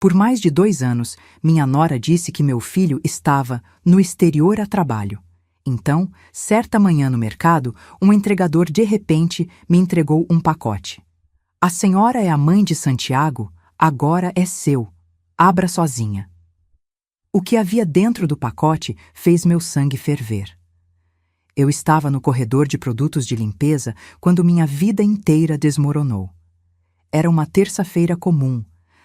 Por mais de 2 anos, minha nora disse que meu filho estava no exterior a trabalho. Então, certa manhã no mercado, um entregador de repente me entregou um pacote. A senhora é a mãe de Santiago, agora é seu. Abra sozinha. O que havia dentro do pacote fez meu sangue ferver. Eu estava no corredor de produtos de limpeza quando minha vida inteira desmoronou. Era uma terça-feira comum,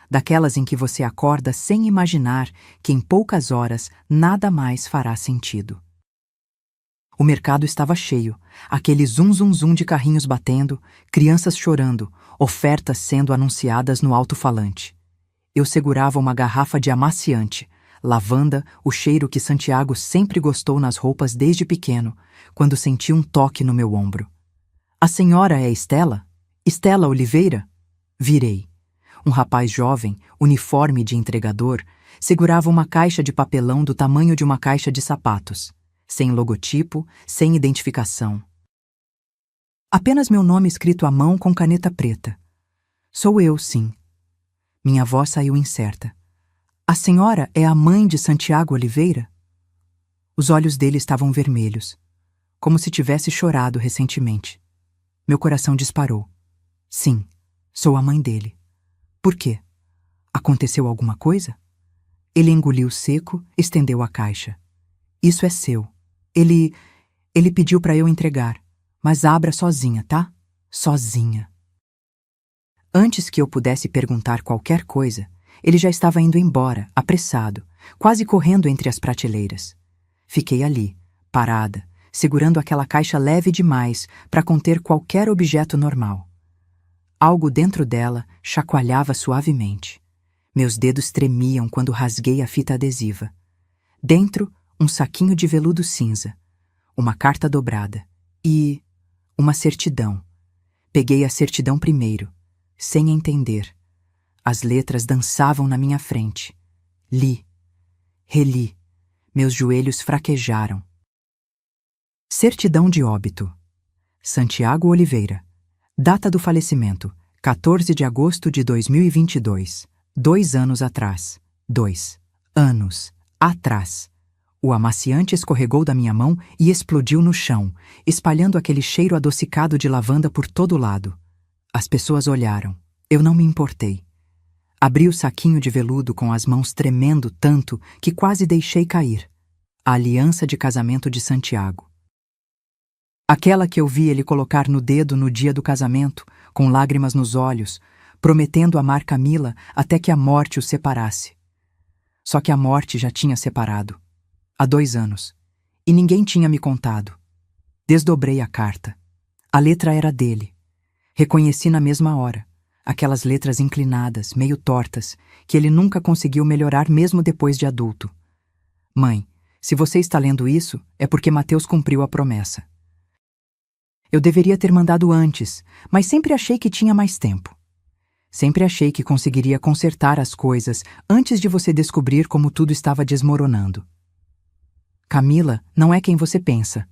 daquelas em que você acorda sem imaginar que em poucas horas nada mais fará sentido. O mercado estava cheio, aquele zum-zum-zum de carrinhos batendo, crianças chorando, ofertas sendo anunciadas no alto-falante. Eu segurava uma garrafa de amaciante, lavanda, o cheiro que Santiago sempre gostou nas roupas desde pequeno, quando senti um toque no meu ombro. A senhora é Estela? Estela Oliveira? Virei. Um rapaz jovem, uniforme de entregador, segurava uma caixa de papelão do tamanho de uma caixa de sapatos, sem logotipo, sem identificação. Apenas meu nome escrito à mão com caneta preta. Sou eu, sim. Minha voz saiu incerta. A senhora é a mãe de Santiago Oliveira? Os olhos dele estavam vermelhos, como se tivesse chorado recentemente. Meu coração disparou. Sim, sou a mãe dele. Por quê? Aconteceu alguma coisa? Ele engoliu seco, estendeu a caixa. Isso é seu. Ele pediu para eu entregar, mas abra sozinha, tá? Sozinha. Antes que eu pudesse perguntar qualquer coisa, ele já estava indo embora, apressado, quase correndo entre as prateleiras. Fiquei ali, parada, segurando aquela caixa leve demais para conter qualquer objeto normal. Algo dentro dela chacoalhava suavemente. Meus dedos tremiam quando rasguei a fita adesiva. Dentro, um saquinho de veludo cinza, uma carta dobrada e uma certidão. Peguei a certidão primeiro, sem entender. As letras dançavam na minha frente. Li. Reli. Meus joelhos fraquejaram. Certidão de óbito. Santiago Oliveira. Data do falecimento: 14 de agosto de 2022. 2 anos atrás. 2 anos atrás. O amaciante escorregou da minha mão e explodiu no chão, espalhando aquele cheiro adocicado de lavanda por todo lado. As pessoas olharam. Eu não me importei. Abri o saquinho de veludo com as mãos tremendo tanto que quase deixei cair. A aliança de casamento de Santiago. Aquela que eu vi ele colocar no dedo no dia do casamento, com lágrimas nos olhos, prometendo amar Camila até que a morte os separasse. Só que a morte já tinha separado. Há 2 anos. E ninguém tinha me contado. Desdobrei a carta. A letra era dele. Reconheci na mesma hora. Aquelas letras inclinadas, meio tortas, que ele nunca conseguiu melhorar mesmo depois de adulto. Mãe, se você está lendo isso, é porque Mateus cumpriu a promessa. Eu deveria ter mandado antes, mas sempre achei que tinha mais tempo. Sempre achei que conseguiria consertar as coisas antes de você descobrir como tudo estava desmoronando. Camila não é quem você pensa.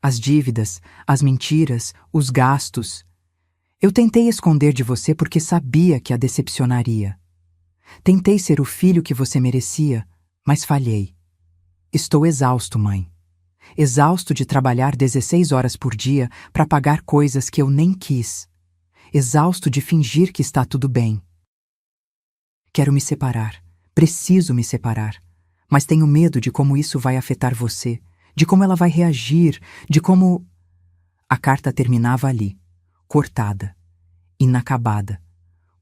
As dívidas, as mentiras, os gastos. Eu tentei esconder de você porque sabia que a decepcionaria. Tentei ser o filho que você merecia, mas falhei. Estou exausto, mãe. Exausto de trabalhar 16 horas por dia para pagar coisas que eu nem quis. Exausto de fingir que está tudo bem. Quero me separar. Preciso me separar. Mas tenho medo de como isso vai afetar você, de como ela vai reagir, de como... A carta terminava ali, cortada, inacabada,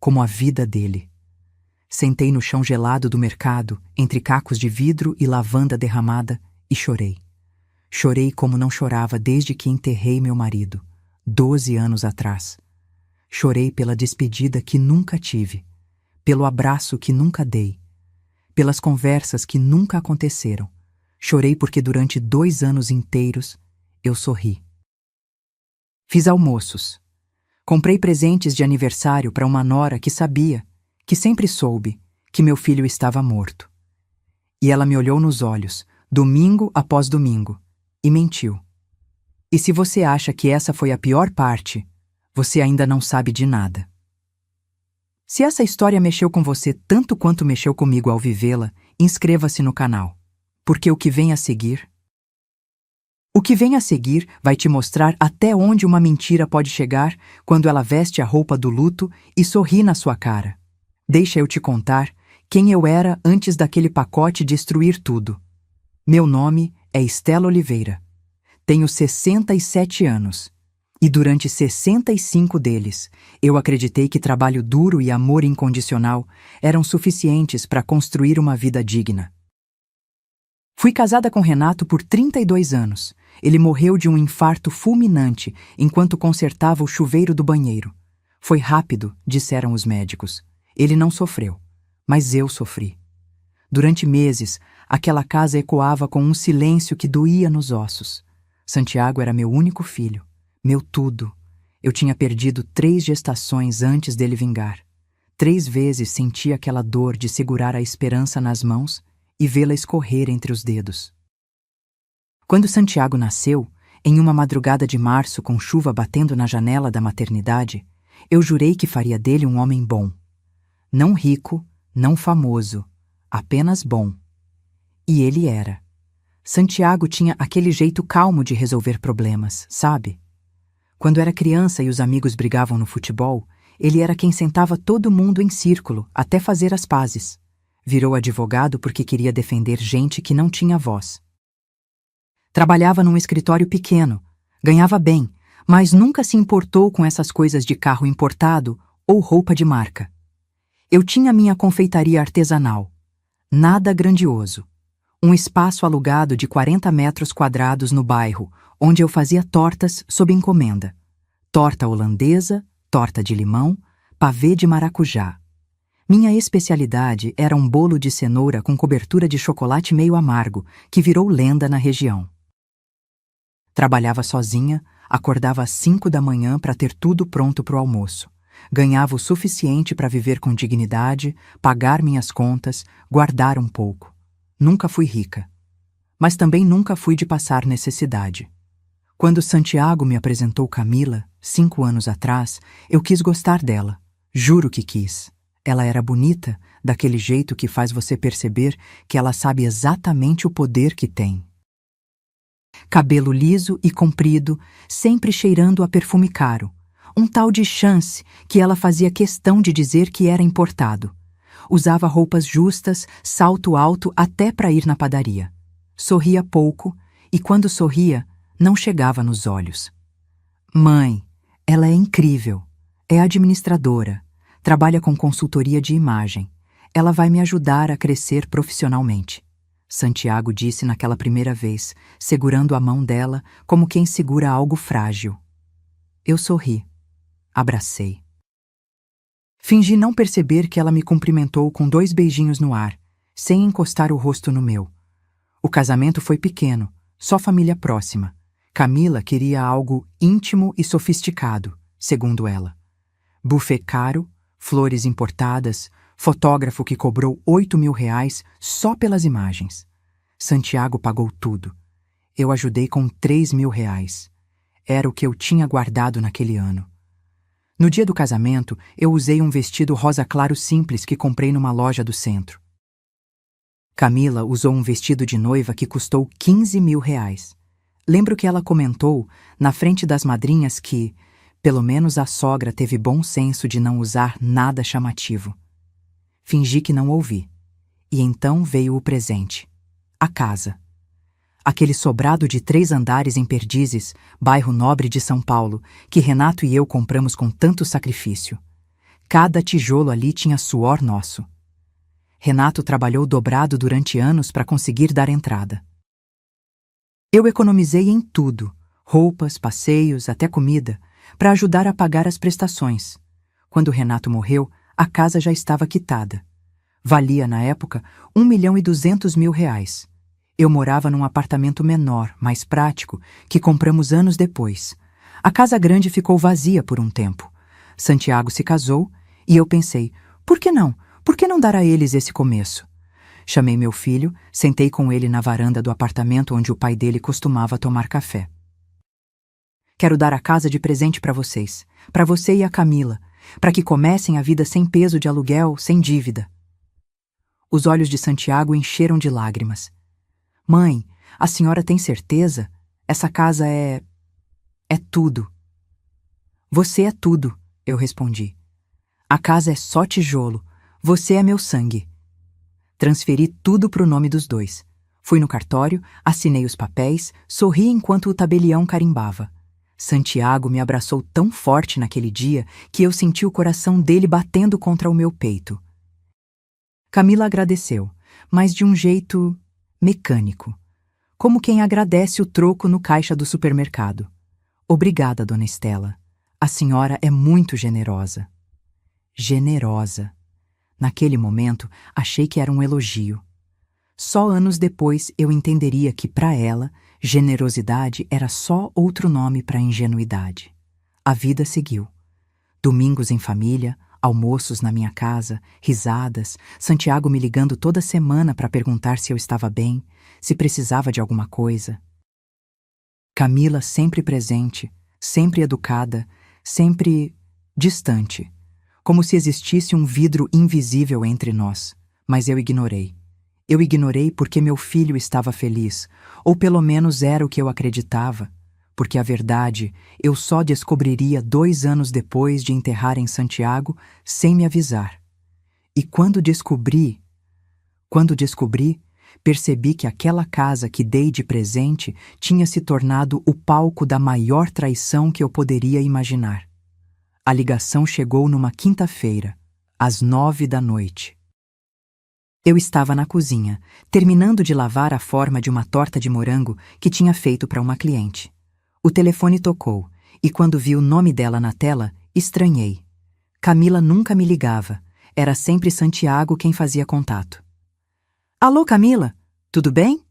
como a vida dele. Sentei no chão gelado do mercado, entre cacos de vidro e lavanda derramada, e chorei. Chorei como não chorava desde que enterrei meu marido, 12 anos atrás. Chorei pela despedida que nunca tive, pelo abraço que nunca dei, pelas conversas que nunca aconteceram. Chorei porque durante 2 anos inteiros eu sorri. Fiz almoços. Comprei presentes de aniversário para uma nora que sabia, que sempre soube, que meu filho estava morto. E ela me olhou nos olhos, domingo após domingo, e mentiu. E se você acha que essa foi a pior parte, você ainda não sabe de nada. Se essa história mexeu com você tanto quanto mexeu comigo ao vivê-la, inscreva-se no canal. Porque o que vem a seguir vai te mostrar até onde uma mentira pode chegar quando ela veste a roupa do luto e sorri na sua cara. Deixa eu te contar quem eu era antes daquele pacote destruir tudo. Meu nome é Estela Oliveira. Tenho 67 anos. E durante 65 deles, eu acreditei que trabalho duro e amor incondicional eram suficientes para construir uma vida digna. Fui casada com Renato por 32 anos. Ele morreu de um infarto fulminante enquanto consertava o chuveiro do banheiro. Foi rápido, disseram os médicos. Ele não sofreu, mas eu sofri. Durante meses, aquela casa ecoava com um silêncio que doía nos ossos. Santiago era meu único filho, meu tudo. Eu tinha perdido 3 gestações antes dele vingar. 3 vezes senti aquela dor de segurar a esperança nas mãos e vê-la escorrer entre os dedos. Quando Santiago nasceu, em uma madrugada de março com chuva batendo na janela da maternidade, eu jurei que faria dele um homem bom. Não rico, não famoso, apenas bom. E ele era. Santiago tinha aquele jeito calmo de resolver problemas, sabe? Quando era criança e os amigos brigavam no futebol, ele era quem sentava todo mundo em círculo até fazer as pazes. Virou advogado porque queria defender gente que não tinha voz. Trabalhava num escritório pequeno, ganhava bem, mas nunca se importou com essas coisas de carro importado ou roupa de marca. Eu tinha minha confeitaria artesanal. Nada grandioso. Um espaço alugado de 40 metros quadrados no bairro, onde eu fazia tortas sob encomenda. Torta holandesa, torta de limão, pavê de maracujá. Minha especialidade era um bolo de cenoura com cobertura de chocolate meio amargo, que virou lenda na região. Trabalhava sozinha, acordava às 5 da manhã para ter tudo pronto para o almoço. Ganhava o suficiente para viver com dignidade, pagar minhas contas, guardar um pouco. Nunca fui rica. Mas também nunca fui de passar necessidade. Quando Santiago me apresentou Camila, 5 anos atrás, eu quis gostar dela. Juro que quis. Ela era bonita, daquele jeito que faz você perceber que ela sabe exatamente o poder que tem. Cabelo liso e comprido, sempre cheirando a perfume caro. Um tal de Chance que ela fazia questão de dizer que era importado. Usava roupas justas, salto alto até para ir na padaria. Sorria pouco e, quando sorria, não chegava nos olhos. Mãe, ela é incrível. É administradora. Trabalha com consultoria de imagem. Ela vai me ajudar a crescer profissionalmente. Santiago disse naquela primeira vez, segurando a mão dela como quem segura algo frágil. Eu sorri. Abracei. Fingi não perceber que ela me cumprimentou com 2 beijinhos no ar, sem encostar o rosto no meu. O casamento foi pequeno, só família próxima. Camila queria algo íntimo e sofisticado, segundo ela. Buffet caro, flores importadas, fotógrafo que cobrou R$ 8.000 só pelas imagens. Santiago pagou tudo. Eu ajudei com R$ 3.000. Era o que eu tinha guardado naquele ano. No dia do casamento, eu usei um vestido rosa claro simples que comprei numa loja do centro. Camila usou um vestido de noiva que custou R$ 15.000. Lembro que ela comentou, na frente das madrinhas, que, pelo menos a sogra teve bom senso de não usar nada chamativo. Fingi que não ouvi. E então veio o presente. A casa. Aquele sobrado de 3 andares em Perdizes, bairro nobre de São Paulo, que Renato e eu compramos com tanto sacrifício. Cada tijolo ali tinha suor nosso. Renato trabalhou dobrado durante anos para conseguir dar entrada. Eu economizei em tudo, roupas, passeios, até comida, para ajudar a pagar as prestações. Quando Renato morreu, a casa já estava quitada. Valia, na época, R$ 1.200.000. Eu morava num apartamento menor, mais prático, que compramos anos depois. A casa grande ficou vazia por um tempo. Santiago se casou e eu pensei, por que não? Por que não dar a eles esse começo? Chamei meu filho, sentei com ele na varanda do apartamento onde o pai dele costumava tomar café. Quero dar a casa de presente para vocês, para você e a Camila. para que comecem a vida sem peso de aluguel, sem dívida. Os olhos de Santiago encheram de lágrimas. Mãe, a senhora tem certeza? Essa casa é tudo. Você é tudo, eu respondi. A casa é só tijolo. Você é meu sangue. Transferi tudo pro nome dos dois. Fui no cartório, assinei os papéis, sorri enquanto o tabelião carimbava. Santiago me abraçou tão forte naquele dia que eu senti o coração dele batendo contra o meu peito. Camila agradeceu, mas de um jeito mecânico, como quem agradece o troco no caixa do supermercado. Obrigada, dona Estela. A senhora é muito generosa. Generosa. Naquele momento, achei que era um elogio. Só anos depois eu entenderia que, para ela, generosidade era só outro nome para ingenuidade. A vida seguiu. Domingos em família, almoços na minha casa, risadas, Santiago me ligando toda semana para perguntar se eu estava bem, se precisava de alguma coisa. Camila sempre presente, sempre educada, sempre distante, como se existisse um vidro invisível entre nós, mas eu ignorei. Eu ignorei porque meu filho estava feliz, ou pelo menos era o que eu acreditava, porque a verdade eu só descobriria 2 anos depois de enterrar em Santiago sem me avisar. E quando descobri, percebi que aquela casa que dei de presente tinha se tornado o palco da maior traição que eu poderia imaginar. A ligação chegou numa quinta-feira, às 9 da noite. Eu estava na cozinha, terminando de lavar a forma de uma torta de morango que tinha feito para uma cliente. O telefone tocou, e quando vi o nome dela na tela, estranhei. Camila nunca me ligava, era sempre Santiago quem fazia contato. Alô, Camila, tudo bem?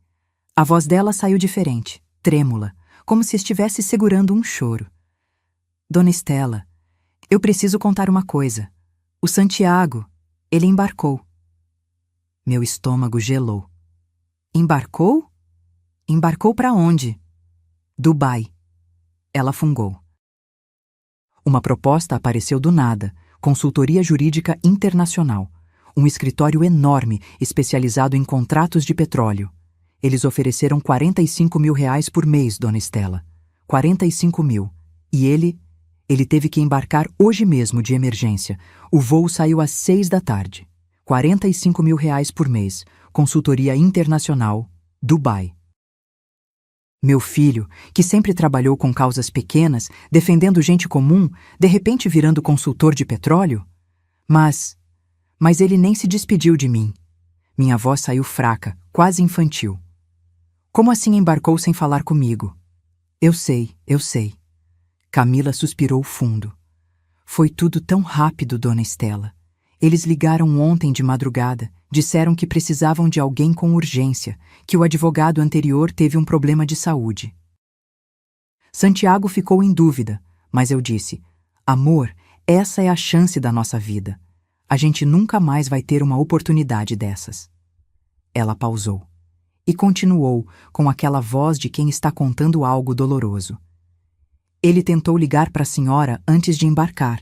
A voz dela saiu diferente, trêmula, como se estivesse segurando um choro. Dona Estela, eu preciso contar uma coisa. O Santiago, ele embarcou. Meu estômago gelou. Embarcou? Embarcou para onde? Dubai. Ela fungou. Uma proposta apareceu do nada, consultoria jurídica internacional. Um escritório enorme, especializado em contratos de petróleo. Eles ofereceram R$45 mil por mês, dona Estela. 45 mil. E ele teve que embarcar hoje mesmo de emergência. O voo saiu às 6 da tarde. R$45 mil por mês, consultoria internacional, Dubai. Meu filho, que sempre trabalhou com causas pequenas, defendendo gente comum, de repente virando consultor de petróleo? Mas ele nem se despediu de mim. Minha voz saiu fraca, quase infantil. Como assim embarcou sem falar comigo? Eu sei. Camila suspirou fundo. Foi tudo tão rápido, dona Estela. Eles ligaram ontem de madrugada, disseram que precisavam de alguém com urgência, que o advogado anterior teve um problema de saúde. Santiago ficou em dúvida, mas eu disse: amor, essa é a chance da nossa vida. A gente nunca mais vai ter uma oportunidade dessas. Ela pausou e continuou com aquela voz de quem está contando algo doloroso. Ele tentou ligar para a senhora antes de embarcar.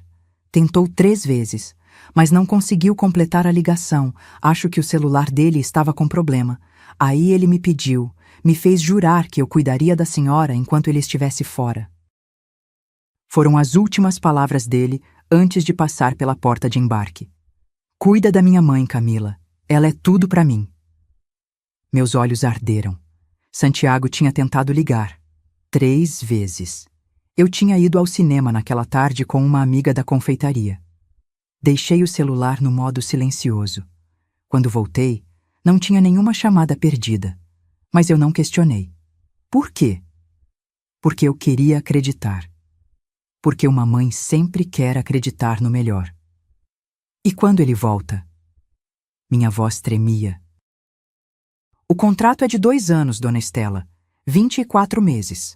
Tentou 3 vezes. Mas não conseguiu completar a ligação. Acho que o celular dele estava com problema. Aí ele me pediu, me fez jurar que eu cuidaria da senhora enquanto ele estivesse fora. Foram as últimas palavras dele antes de passar pela porta de embarque. Cuida da minha mãe, Camila. Ela é tudo para mim. Meus olhos arderam. Santiago tinha tentado ligar. 3 vezes. Eu tinha ido ao cinema naquela tarde com uma amiga da confeitaria. Deixei o celular no modo silencioso. Quando voltei, não tinha nenhuma chamada perdida. Mas eu não questionei. Por quê? Porque eu queria acreditar. Porque uma mãe sempre quer acreditar no melhor. E quando ele volta? Minha voz tremia. O contrato é de 2 anos, dona Estela. 24 meses.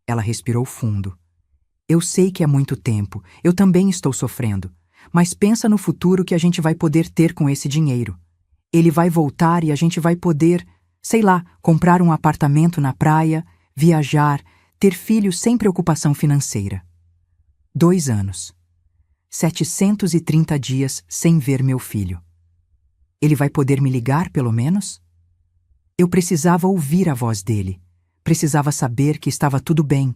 Ela respirou fundo. Eu sei que é muito tempo. Eu também estou sofrendo. Mas pensa no futuro que a gente vai poder ter com esse dinheiro. Ele vai voltar e a gente vai poder, sei lá, comprar um apartamento na praia, viajar, ter filhos sem preocupação financeira. 2 anos. 730 dias sem ver meu filho. Ele vai poder me ligar, pelo menos? Eu precisava ouvir a voz dele. Precisava saber que estava tudo bem.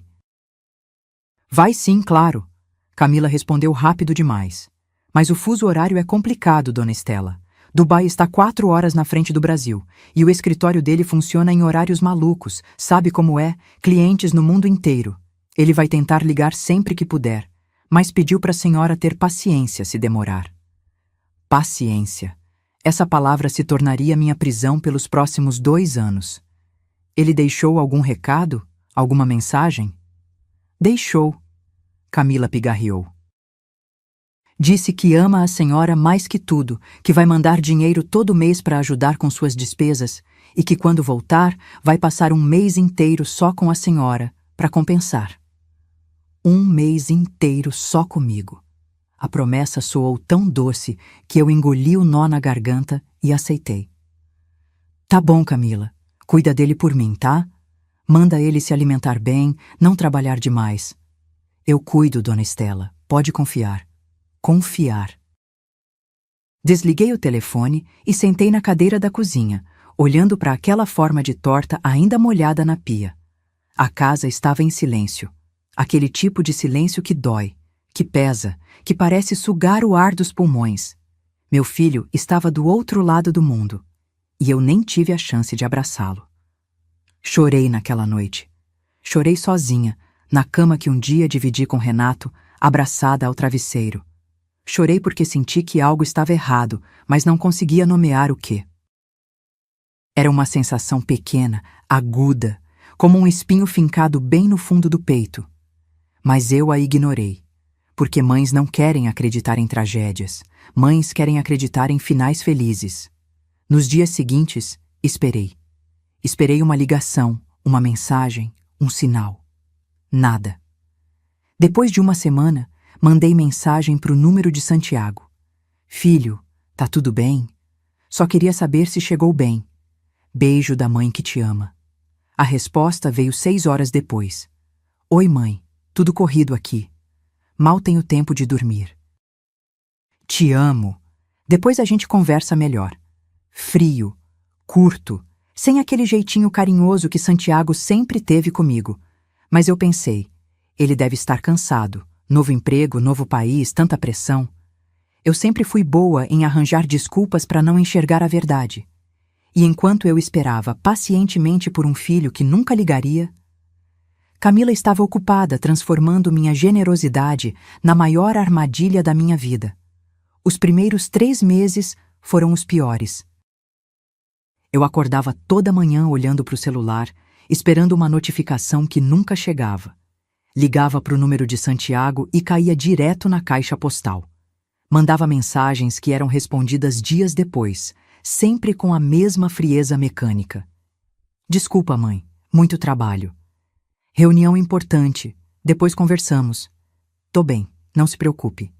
Vai sim, claro. Camila respondeu rápido demais. Mas o fuso horário é complicado, dona Estela. Dubai está 4 horas na frente do Brasil, e o escritório dele funciona em horários malucos, sabe como é? Clientes no mundo inteiro. Ele vai tentar ligar sempre que puder, mas pediu para a senhora ter paciência se demorar. Paciência. Essa palavra se tornaria minha prisão pelos próximos 2 anos. Ele deixou algum recado? Alguma mensagem? Deixou. Camila pigarreou. Disse que ama a senhora mais que tudo, que vai mandar dinheiro todo mês para ajudar com suas despesas e que quando voltar vai passar um mês inteiro só com a senhora, para compensar. Um mês inteiro só comigo. A promessa soou tão doce que eu engoli o nó na garganta e aceitei. Tá bom, Camila. Cuida dele por mim, tá? Manda ele se alimentar bem, não trabalhar demais. Eu cuido, dona Estela. Pode confiar. Confiar. Desliguei o telefone e sentei na cadeira da cozinha, olhando para aquela forma de torta ainda molhada na pia. A casa estava em silêncio. Aquele tipo de silêncio que dói, que pesa, que parece sugar o ar dos pulmões. Meu filho estava do outro lado do mundo, e eu nem tive a chance de abraçá-lo. Chorei naquela noite. Chorei sozinha, na cama que um dia dividi com Renato, abraçada ao travesseiro. Chorei porque senti que algo estava errado, mas não conseguia nomear o quê. Era uma sensação pequena, aguda, como um espinho fincado bem no fundo do peito. Mas eu a ignorei, porque mães não querem acreditar em tragédias, mães querem acreditar em finais felizes. Nos dias seguintes, esperei. Esperei uma ligação, uma mensagem, um sinal. Nada. Depois de uma semana, mandei mensagem para o número de Santiago. Filho, tá tudo bem? Só queria saber se chegou bem. Beijo da mãe que te ama. A resposta veio 6 horas depois. Oi, mãe, tudo corrido aqui. Mal tenho tempo de dormir. Te amo. Depois a gente conversa melhor. Frio, curto, sem aquele jeitinho carinhoso que Santiago sempre teve comigo. Mas eu pensei, ele deve estar cansado. Novo emprego, novo país, tanta pressão. Eu sempre fui boa em arranjar desculpas para não enxergar a verdade. E enquanto eu esperava pacientemente por um filho que nunca ligaria, Camila estava ocupada transformando minha generosidade na maior armadilha da minha vida. Os primeiros 3 meses foram os piores. Eu acordava toda manhã olhando para o celular, esperando uma notificação que nunca chegava. Ligava para o número de Santiago e caía direto na caixa postal. Mandava mensagens que eram respondidas dias depois, sempre com a mesma frieza mecânica. Desculpa, mãe, muito trabalho. Reunião importante, depois conversamos. Tô bem, não se preocupe.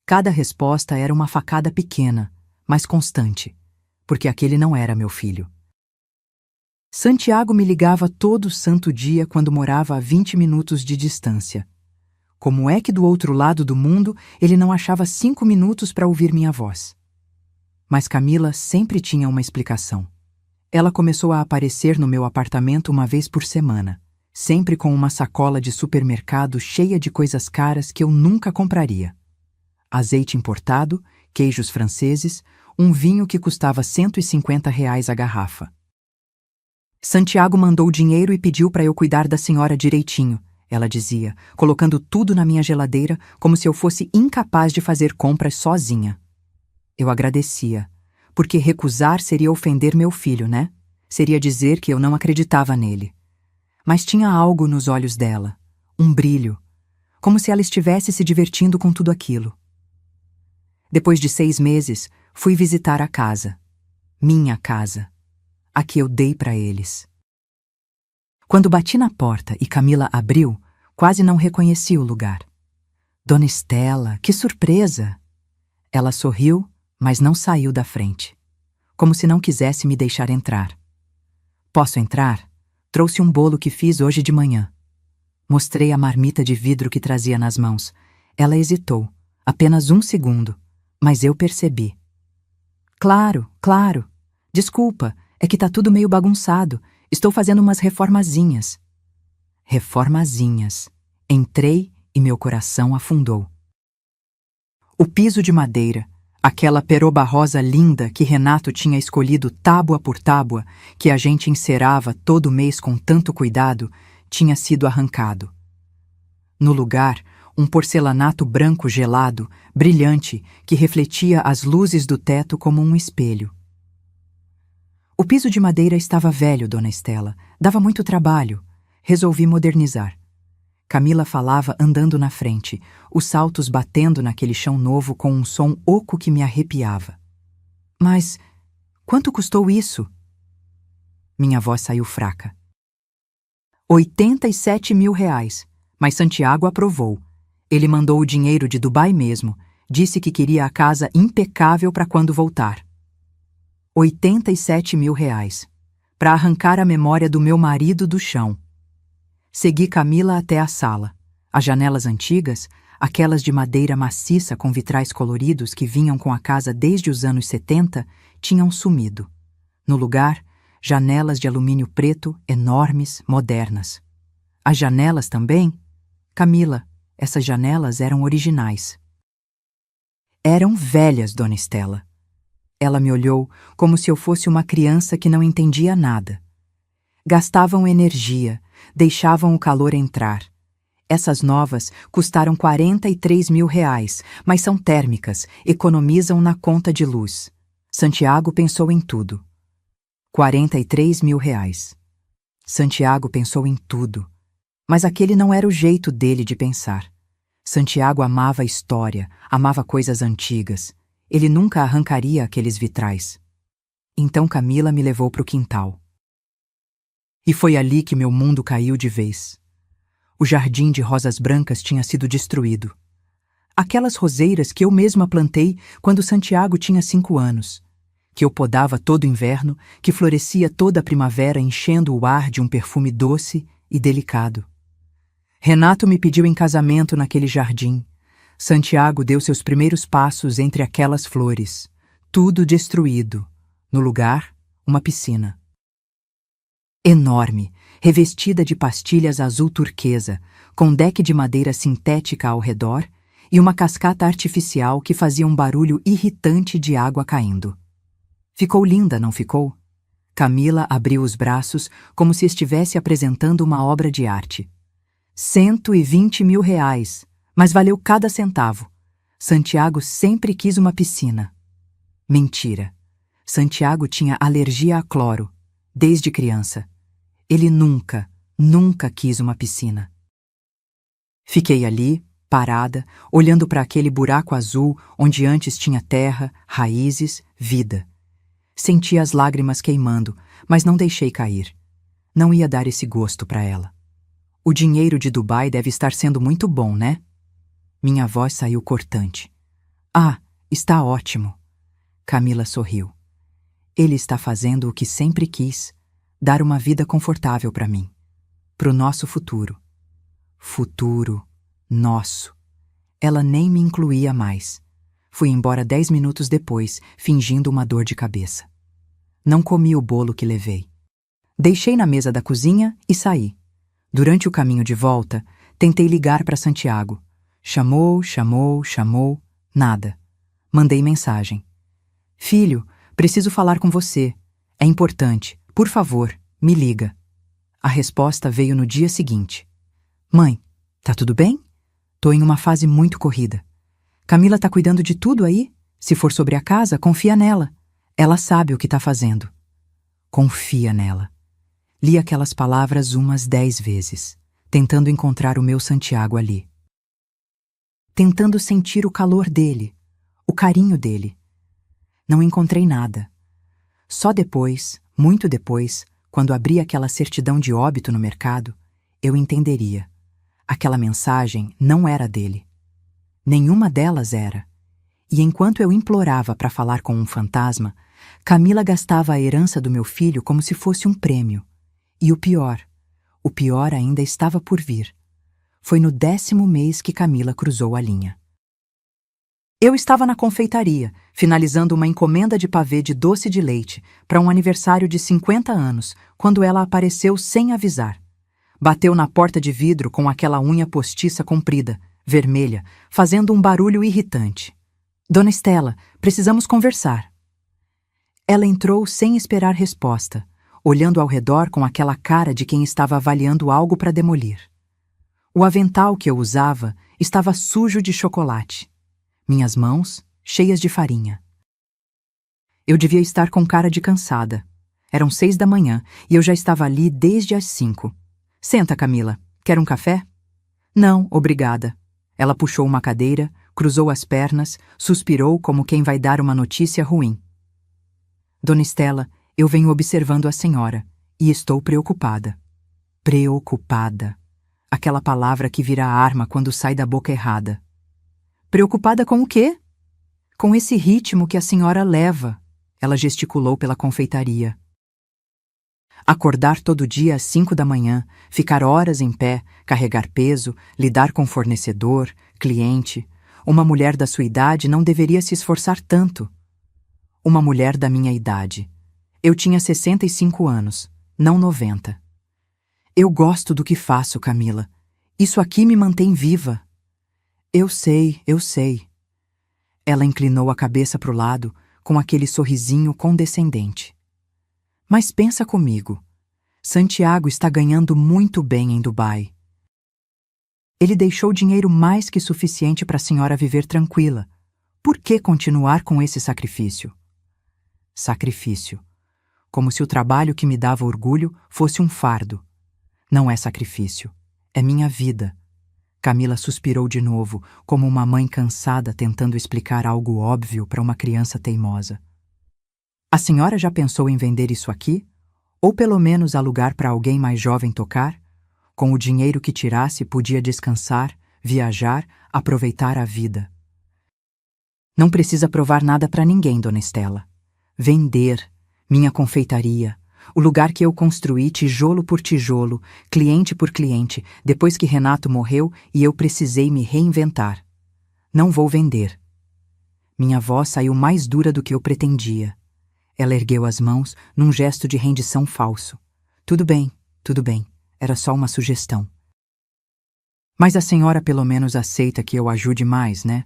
Cada resposta era uma facada pequena, mas constante, porque aquele não era meu filho. Santiago me ligava todo santo dia quando morava a 20 minutos de distância. Como é que do outro lado do mundo ele não achava 5 minutos para ouvir minha voz? Mas Camila sempre tinha uma explicação. Ela começou a aparecer no meu apartamento uma vez por semana, sempre com uma sacola de supermercado cheia de coisas caras que eu nunca compraria. Azeite importado, queijos franceses, um vinho que custava R$ 150 a garrafa. Santiago mandou dinheiro e pediu para eu cuidar da senhora direitinho, ela dizia, colocando tudo na minha geladeira como se eu fosse incapaz de fazer compras sozinha. Eu agradecia, porque recusar seria ofender meu filho, né? Seria dizer que eu não acreditava nele. Mas tinha algo nos olhos dela, um brilho, como se ela estivesse se divertindo com tudo aquilo. Depois de 6 meses, fui visitar a casa. Minha casa. A que eu dei para eles. Quando bati na porta e Camila abriu, quase não reconheci o lugar. Dona Estela, que surpresa! Ela sorriu, mas não saiu da frente, como se não quisesse me deixar entrar. Posso entrar? Trouxe um bolo que fiz hoje de manhã. Mostrei a marmita de vidro que trazia nas mãos. Ela hesitou, apenas um segundo, mas eu percebi. Claro, claro. Desculpa, é que tá tudo meio bagunçado. Estou fazendo umas reformazinhas. Reformazinhas. Entrei e meu coração afundou. O piso de madeira, aquela peroba rosa linda que Renato tinha escolhido tábua por tábua, que a gente encerava todo mês com tanto cuidado, tinha sido arrancado. No lugar, um porcelanato branco gelado, brilhante, que refletia as luzes do teto como um espelho. O piso de madeira estava velho, Dona Estela. Dava muito trabalho. Resolvi modernizar. Camila falava andando na frente, os saltos batendo naquele chão novo com um som oco que me arrepiava. Mas quanto custou isso? Minha voz saiu fraca. 87 mil reais, mas Santiago aprovou. Ele mandou o dinheiro de Dubai mesmo, disse que queria a casa impecável para quando voltar. 87 mil reais, para arrancar a memória do meu marido do chão. Segui Camila até a sala. As janelas antigas, aquelas de madeira maciça com vitrais coloridos que vinham com a casa desde os anos 70, tinham sumido. No lugar, janelas de alumínio preto, enormes, modernas. As janelas também? Camila, essas janelas eram originais. Eram velhas, Dona Estela. Ela me olhou como se eu fosse uma criança que não entendia nada. Gastavam energia, deixavam o calor entrar. Essas novas custaram 43 mil reais, mas são térmicas, economizam na conta de luz. Santiago pensou em tudo. 43 mil reais. Santiago pensou em tudo. Mas aquele não era o jeito dele de pensar. Santiago amava a história, amava coisas antigas. Ele nunca arrancaria aqueles vitrais. Então Camila me levou para o quintal. E foi ali que meu mundo caiu de vez. O jardim de rosas brancas tinha sido destruído. Aquelas roseiras que eu mesma plantei quando Santiago tinha 5 anos, que eu podava todo inverno, que florescia toda a primavera enchendo o ar de um perfume doce e delicado. Renato me pediu em casamento naquele jardim. Santiago deu seus primeiros passos entre aquelas flores. Tudo destruído. No lugar, uma piscina. Enorme, revestida de pastilhas azul turquesa, com deck de madeira sintética ao redor e uma cascata artificial que fazia um barulho irritante de água caindo. Ficou linda, não ficou? Camila abriu os braços como se estivesse apresentando uma obra de arte. 120 mil reais, mas valeu cada centavo. Santiago sempre quis uma piscina. Mentira. Santiago tinha alergia a cloro, desde criança. Ele nunca quis uma piscina. Fiquei ali, parada, olhando para aquele buraco azul onde antes tinha terra, raízes, vida. Senti as lágrimas queimando, mas não deixei cair. Não ia dar esse gosto para ela. O dinheiro de Dubai deve estar sendo muito bom, né? Minha voz saiu cortante. Ah, está ótimo. Camila sorriu. Ele está fazendo o que sempre quis, dar uma vida confortável para mim, para o nosso futuro. Futuro, nosso. Ela nem me incluía mais. Fui embora 10 minutos depois, fingindo uma dor de cabeça. Não comi o bolo que levei. Deixei na mesa da cozinha e saí. Durante o caminho de volta, tentei ligar para Santiago. Chamou, nada. Mandei mensagem. Filho, preciso falar com você. É importante. Por favor, me liga. A resposta veio no dia seguinte. Mãe, tá tudo bem? Tô em uma fase muito corrida. Camila tá cuidando de tudo aí? Se for sobre a casa, confia nela. Ela sabe o que tá fazendo. Confia nela. Li aquelas palavras umas 10 vezes, tentando encontrar o meu Santiago ali. Tentando sentir o calor dele, o carinho dele. Não encontrei nada. Só depois, muito depois, quando abri aquela certidão de óbito no mercado, eu entenderia. Aquela mensagem não era dele. Nenhuma delas era. E enquanto eu implorava para falar com um fantasma, Camila gastava a herança do meu filho como se fosse um prêmio. E o pior ainda estava por vir. Foi no 10º mês que Camila cruzou a linha. Eu estava na confeitaria, finalizando uma encomenda de pavê de doce de leite para um aniversário de 50 anos, quando ela apareceu sem avisar. Bateu na porta de vidro com aquela unha postiça comprida, vermelha, fazendo um barulho irritante. Dona Estela, precisamos conversar. Ela entrou sem esperar resposta, olhando ao redor com aquela cara de quem estava avaliando algo para demolir. O avental que eu usava estava sujo de chocolate. Minhas mãos, cheias de farinha. Eu devia estar com cara de cansada. Eram 6 da manhã e eu já estava ali desde as 5. Senta, Camila. Quer um café? Não, obrigada. Ela puxou uma cadeira, cruzou as pernas, suspirou como quem vai dar uma notícia ruim. Dona Estela, eu venho observando a senhora e estou preocupada. Preocupada. Aquela palavra que vira arma quando sai da boca errada. Preocupada com o quê? Com esse ritmo que a senhora leva. Ela gesticulou pela confeitaria. Acordar todo dia às 5 da manhã, ficar horas em pé, carregar peso, lidar com fornecedor, cliente. Uma mulher da sua idade não deveria se esforçar tanto. Uma mulher da minha idade. Eu tinha 65 anos, não 90. Eu gosto do que faço, Camila. Isso aqui me mantém viva. Eu sei, eu sei. Ela inclinou a cabeça para o lado, com aquele sorrisinho condescendente. Mas pensa comigo. Santiago está ganhando muito bem em Dubai. Ele deixou dinheiro mais que suficiente para a senhora viver tranquila. Por que continuar com esse sacrifício? Sacrifício. Como se o trabalho que me dava orgulho fosse um fardo. Não é sacrifício. É minha vida. Camila suspirou de novo, como uma mãe cansada tentando explicar algo óbvio para uma criança teimosa. A senhora já pensou em vender isso aqui? Ou pelo menos alugar para alguém mais jovem tocar? Com o dinheiro que tirasse, podia descansar, viajar, aproveitar a vida. Não precisa provar nada para ninguém, Dona Estela. Vender, minha confeitaria, o lugar que eu construí tijolo por tijolo, cliente por cliente, depois que Renato morreu e eu precisei me reinventar. Não vou vender. Minha voz saiu mais dura do que eu pretendia. Ela ergueu as mãos num gesto de rendição falso. Tudo bem, era só uma sugestão. Mas a senhora pelo menos aceita que eu ajude mais, né?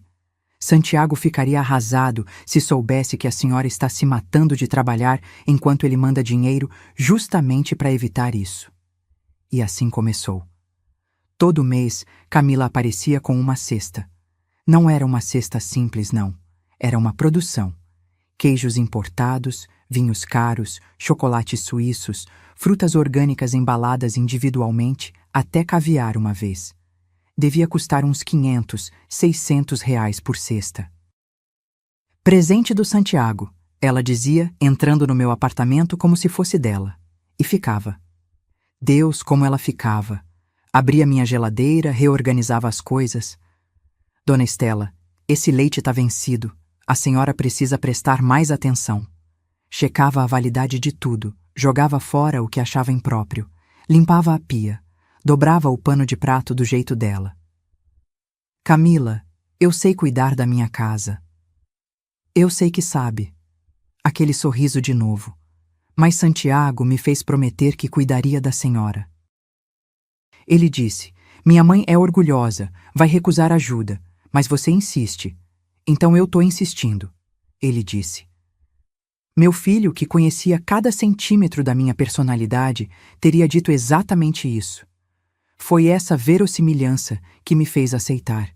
Santiago ficaria arrasado se soubesse que a senhora está se matando de trabalhar enquanto ele manda dinheiro justamente para evitar isso. E assim começou. Todo mês, Camila aparecia com uma cesta. Não era uma cesta simples, não. Era uma produção. Queijos importados, vinhos caros, chocolates suíços, frutas orgânicas embaladas individualmente, até caviar uma vez. Devia custar uns 500, 600 reais por cesta. Presente do Santiago, ela dizia, entrando no meu apartamento como se fosse dela. E ficava. Deus, como ela ficava. Abria minha geladeira, reorganizava as coisas. Dona Estela, esse leite está vencido. A senhora precisa prestar mais atenção. Checava a validade de tudo, jogava fora o que achava impróprio, limpava a pia, dobrava o pano de prato do jeito dela. Camila, eu sei cuidar da minha casa. Eu sei que sabe. Aquele sorriso de novo. Mas Santiago me fez prometer que cuidaria da senhora. Ele disse, minha mãe é orgulhosa, vai recusar ajuda, mas você insiste. Então eu tô insistindo. Ele disse. Meu filho, que conhecia cada centímetro da minha personalidade, teria dito exatamente isso. Foi essa verossimilhança que me fez aceitar,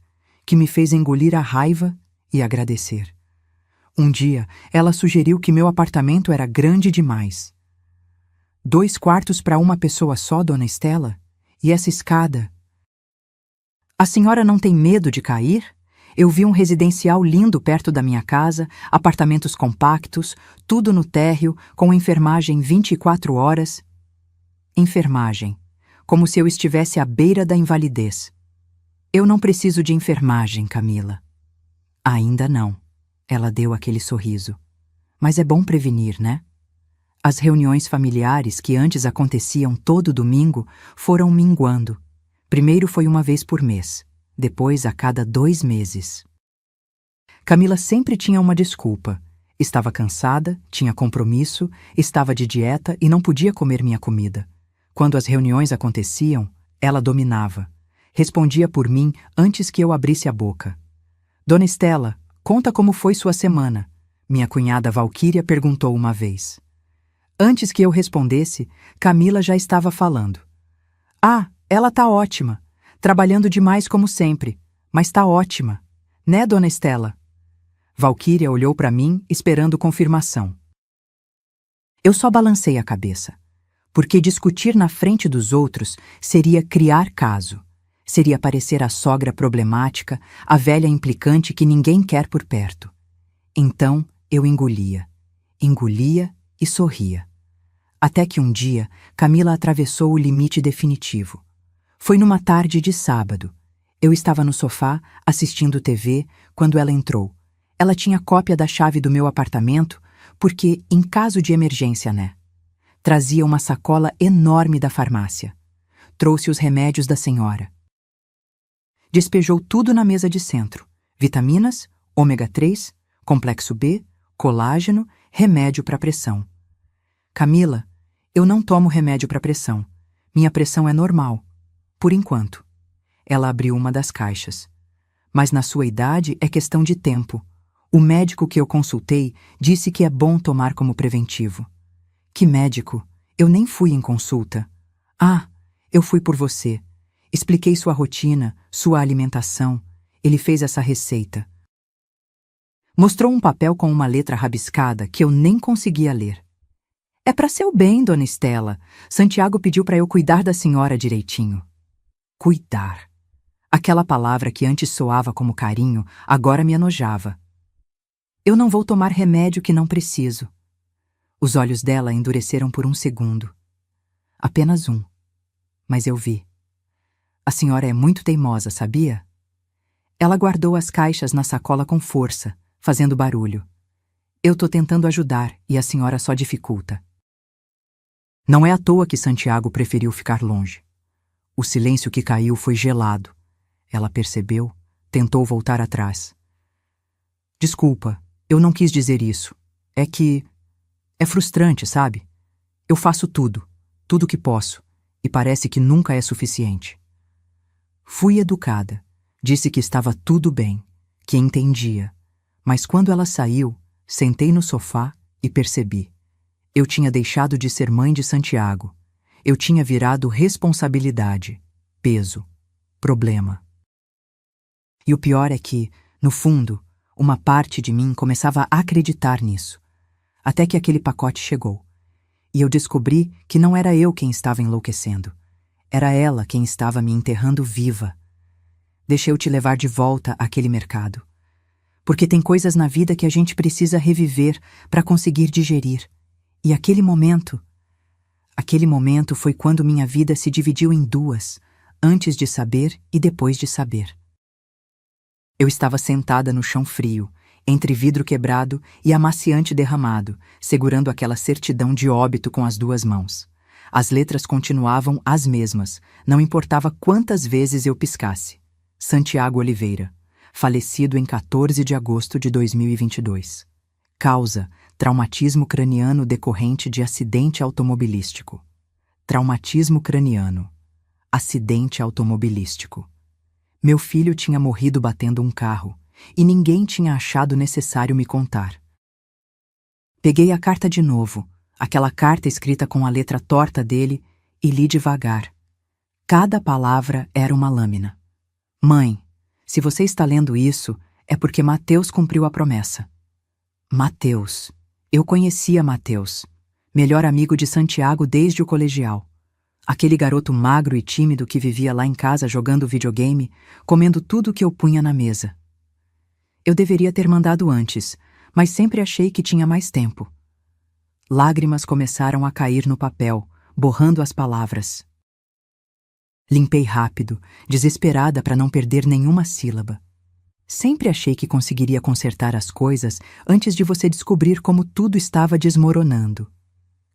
que me fez engolir a raiva e agradecer. Um dia, ela sugeriu que meu apartamento era grande demais. 2 quartos para uma pessoa só, Dona Estela? E essa escada? A senhora não tem medo de cair? Eu vi um residencial lindo perto da minha casa, apartamentos compactos, tudo no térreo, com enfermagem 24 horas. Enfermagem. Como se eu estivesse à beira da invalidez. Eu não preciso de enfermagem, Camila. Ainda não. Ela deu aquele sorriso. Mas é bom prevenir, né? As reuniões familiares que antes aconteciam todo domingo foram minguando. Primeiro foi uma vez por mês, depois a cada 2 meses. Camila sempre tinha uma desculpa. Estava cansada, tinha compromisso, estava de dieta e não podia comer minha comida. Quando as reuniões aconteciam, ela dominava. Respondia por mim antes que eu abrisse a boca. Dona Estela, conta como foi sua semana, minha cunhada Valquíria perguntou uma vez. Antes que eu respondesse, Camila já estava falando. Ah, ela tá ótima. Trabalhando demais como sempre, mas tá ótima. Né, Dona Estela? Valquíria olhou para mim, esperando confirmação. Eu só balancei a cabeça, porque discutir na frente dos outros seria criar caso. Seria parecer a sogra problemática, a velha implicante que ninguém quer por perto. Então, eu engolia e sorria. Até que um dia, Camila atravessou o limite definitivo. Foi numa tarde de sábado. Eu estava no sofá, assistindo TV, quando ela entrou. Ela tinha cópia da chave do meu apartamento, porque, em caso de emergência, né? Trazia uma sacola enorme da farmácia. Trouxe os remédios da senhora. Despejou tudo na mesa de centro. Vitaminas, ômega 3, complexo B, colágeno, remédio para pressão. Camila, eu não tomo remédio para pressão. Minha pressão é normal. Por enquanto. Ela abriu uma das caixas. Mas na sua idade é questão de tempo. O médico que eu consultei disse que é bom tomar como preventivo. Que médico? Eu nem fui em consulta. Ah, eu fui por você. Expliquei sua rotina, sua alimentação. Ele fez essa receita. Mostrou um papel com uma letra rabiscada que eu nem conseguia ler. É para seu bem, Dona Estela. Santiago pediu para eu cuidar da senhora direitinho. Cuidar. Aquela palavra que antes soava como carinho, agora me enojava. Eu não vou tomar remédio que não preciso. Os olhos dela endureceram por um segundo. Apenas um. Mas eu vi. A senhora é muito teimosa, sabia? Ela guardou as caixas na sacola com força, fazendo barulho. Eu tô tentando ajudar e a senhora só dificulta. Não é à toa que Santiago preferiu ficar longe. O silêncio que caiu foi gelado. Ela percebeu, tentou voltar atrás. Desculpa, eu não quis dizer isso. É que... é frustrante, sabe? Eu faço tudo o que posso, e parece que nunca é suficiente. Fui educada, disse que estava tudo bem, que entendia, mas quando ela saiu, sentei no sofá e percebi. Eu tinha deixado de ser mãe de Santiago. Eu tinha virado responsabilidade, peso, problema. E o pior é que, no fundo, uma parte de mim começava a acreditar nisso. Até que aquele pacote chegou. E eu descobri que não era eu quem estava enlouquecendo. Era ela quem estava me enterrando viva. Deixa eu te levar de volta àquele mercado. Porque tem coisas na vida que a gente precisa reviver para conseguir digerir. E aquele momento foi quando minha vida se dividiu em duas, antes de saber e depois de saber. Eu estava sentada no chão frio, entre vidro quebrado e amaciante derramado, segurando aquela certidão de óbito com as 2 mãos. As letras continuavam as mesmas, não importava quantas vezes eu piscasse. Santiago Oliveira, falecido em 14 de agosto de 2022. Causa: traumatismo craniano decorrente de acidente automobilístico. Traumatismo craniano. Acidente automobilístico. Meu filho tinha morrido batendo um carro, e ninguém tinha achado necessário me contar. Peguei a carta de novo, aquela carta escrita com a letra torta dele, e li devagar. Cada palavra era uma lâmina. Mãe, se você está lendo isso, é porque Mateus cumpriu a promessa. Mateus. Eu conhecia Mateus, melhor amigo de Santiago desde o colegial. Aquele garoto magro e tímido que vivia lá em casa jogando videogame, comendo tudo que eu punha na mesa. Eu deveria ter mandado antes, mas sempre achei que tinha mais tempo. Lágrimas começaram a cair no papel, borrando as palavras. Limpei rápido, desesperada para não perder nenhuma sílaba. Sempre achei que conseguiria consertar as coisas antes de você descobrir como tudo estava desmoronando.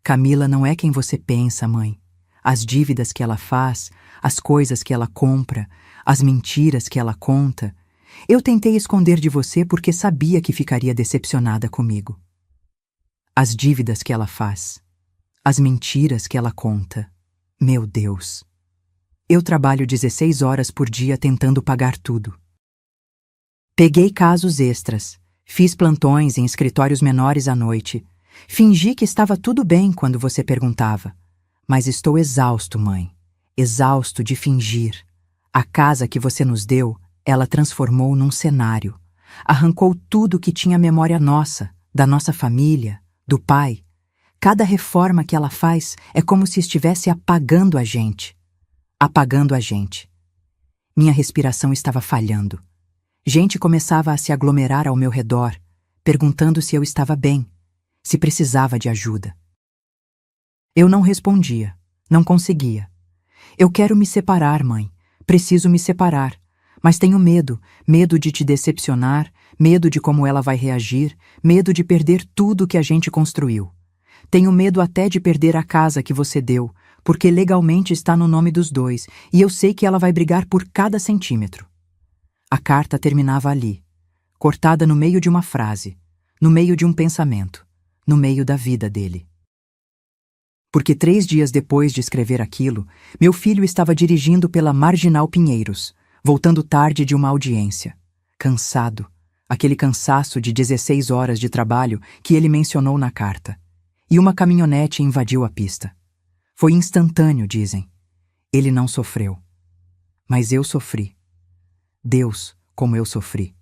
Camila não é quem você pensa, mãe. as dívidas que ela faz, as coisas que ela compra, as mentiras que ela conta. Eu tentei esconder de você porque sabia que ficaria decepcionada comigo. As dívidas que ela faz, as mentiras que ela conta. Meu Deus! Eu trabalho 16 horas por dia tentando pagar tudo. Peguei casos extras, fiz plantões em escritórios menores à noite, fingi que estava tudo bem quando você perguntava. Mas estou exausto, mãe. Exausto de fingir. A casa que você nos deu, ela transformou num cenário. Arrancou tudo que tinha memória nossa, da nossa família, do pai. Cada reforma que ela faz é como se estivesse apagando a gente. Apagando a gente. Minha respiração estava falhando. Gente começava a se aglomerar ao meu redor, perguntando se eu estava bem, se precisava de ajuda. Eu não respondia, não conseguia. Eu quero me separar, mãe. Preciso me separar. Mas tenho medo, medo de te decepcionar, medo de como ela vai reagir, medo de perder tudo que a gente construiu. Tenho medo até de perder a casa que você deu, porque legalmente está no nome dos dois, e eu sei que ela vai brigar por cada centímetro. A carta terminava ali, cortada no meio de uma frase, no meio de um pensamento, no meio da vida dele. Porque 3 dias depois de escrever aquilo, meu filho estava dirigindo pela Marginal Pinheiros, voltando tarde de uma audiência. Cansado, aquele cansaço de 16 horas de trabalho que ele mencionou na carta. E uma caminhonete invadiu a pista. Foi instantâneo, dizem. Ele não sofreu. Mas eu sofri. Deus, como eu sofri.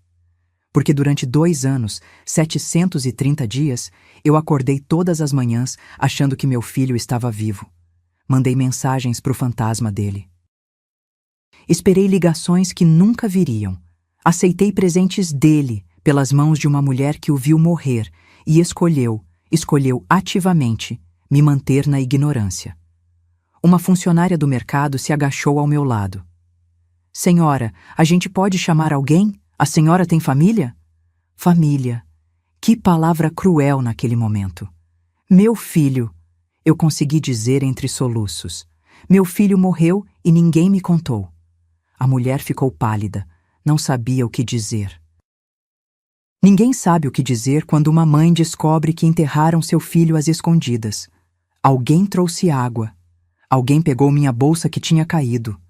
Porque durante 2 anos, 730 dias, eu acordei todas as manhãs achando que meu filho estava vivo. Mandei mensagens para o fantasma dele. Esperei ligações que nunca viriam. Aceitei presentes dele pelas mãos de uma mulher que o viu morrer e escolheu ativamente me manter na ignorância. Uma funcionária do mercado se agachou ao meu lado. Senhora, a gente pode chamar alguém? A senhora tem família? Família. Que palavra cruel naquele momento. Meu filho, eu consegui dizer entre soluços. Meu filho morreu e ninguém me contou. A mulher ficou pálida, não sabia o que dizer. Ninguém sabe o que dizer quando uma mãe descobre que enterraram seu filho às escondidas. Alguém trouxe água. Alguém pegou minha bolsa que tinha caído.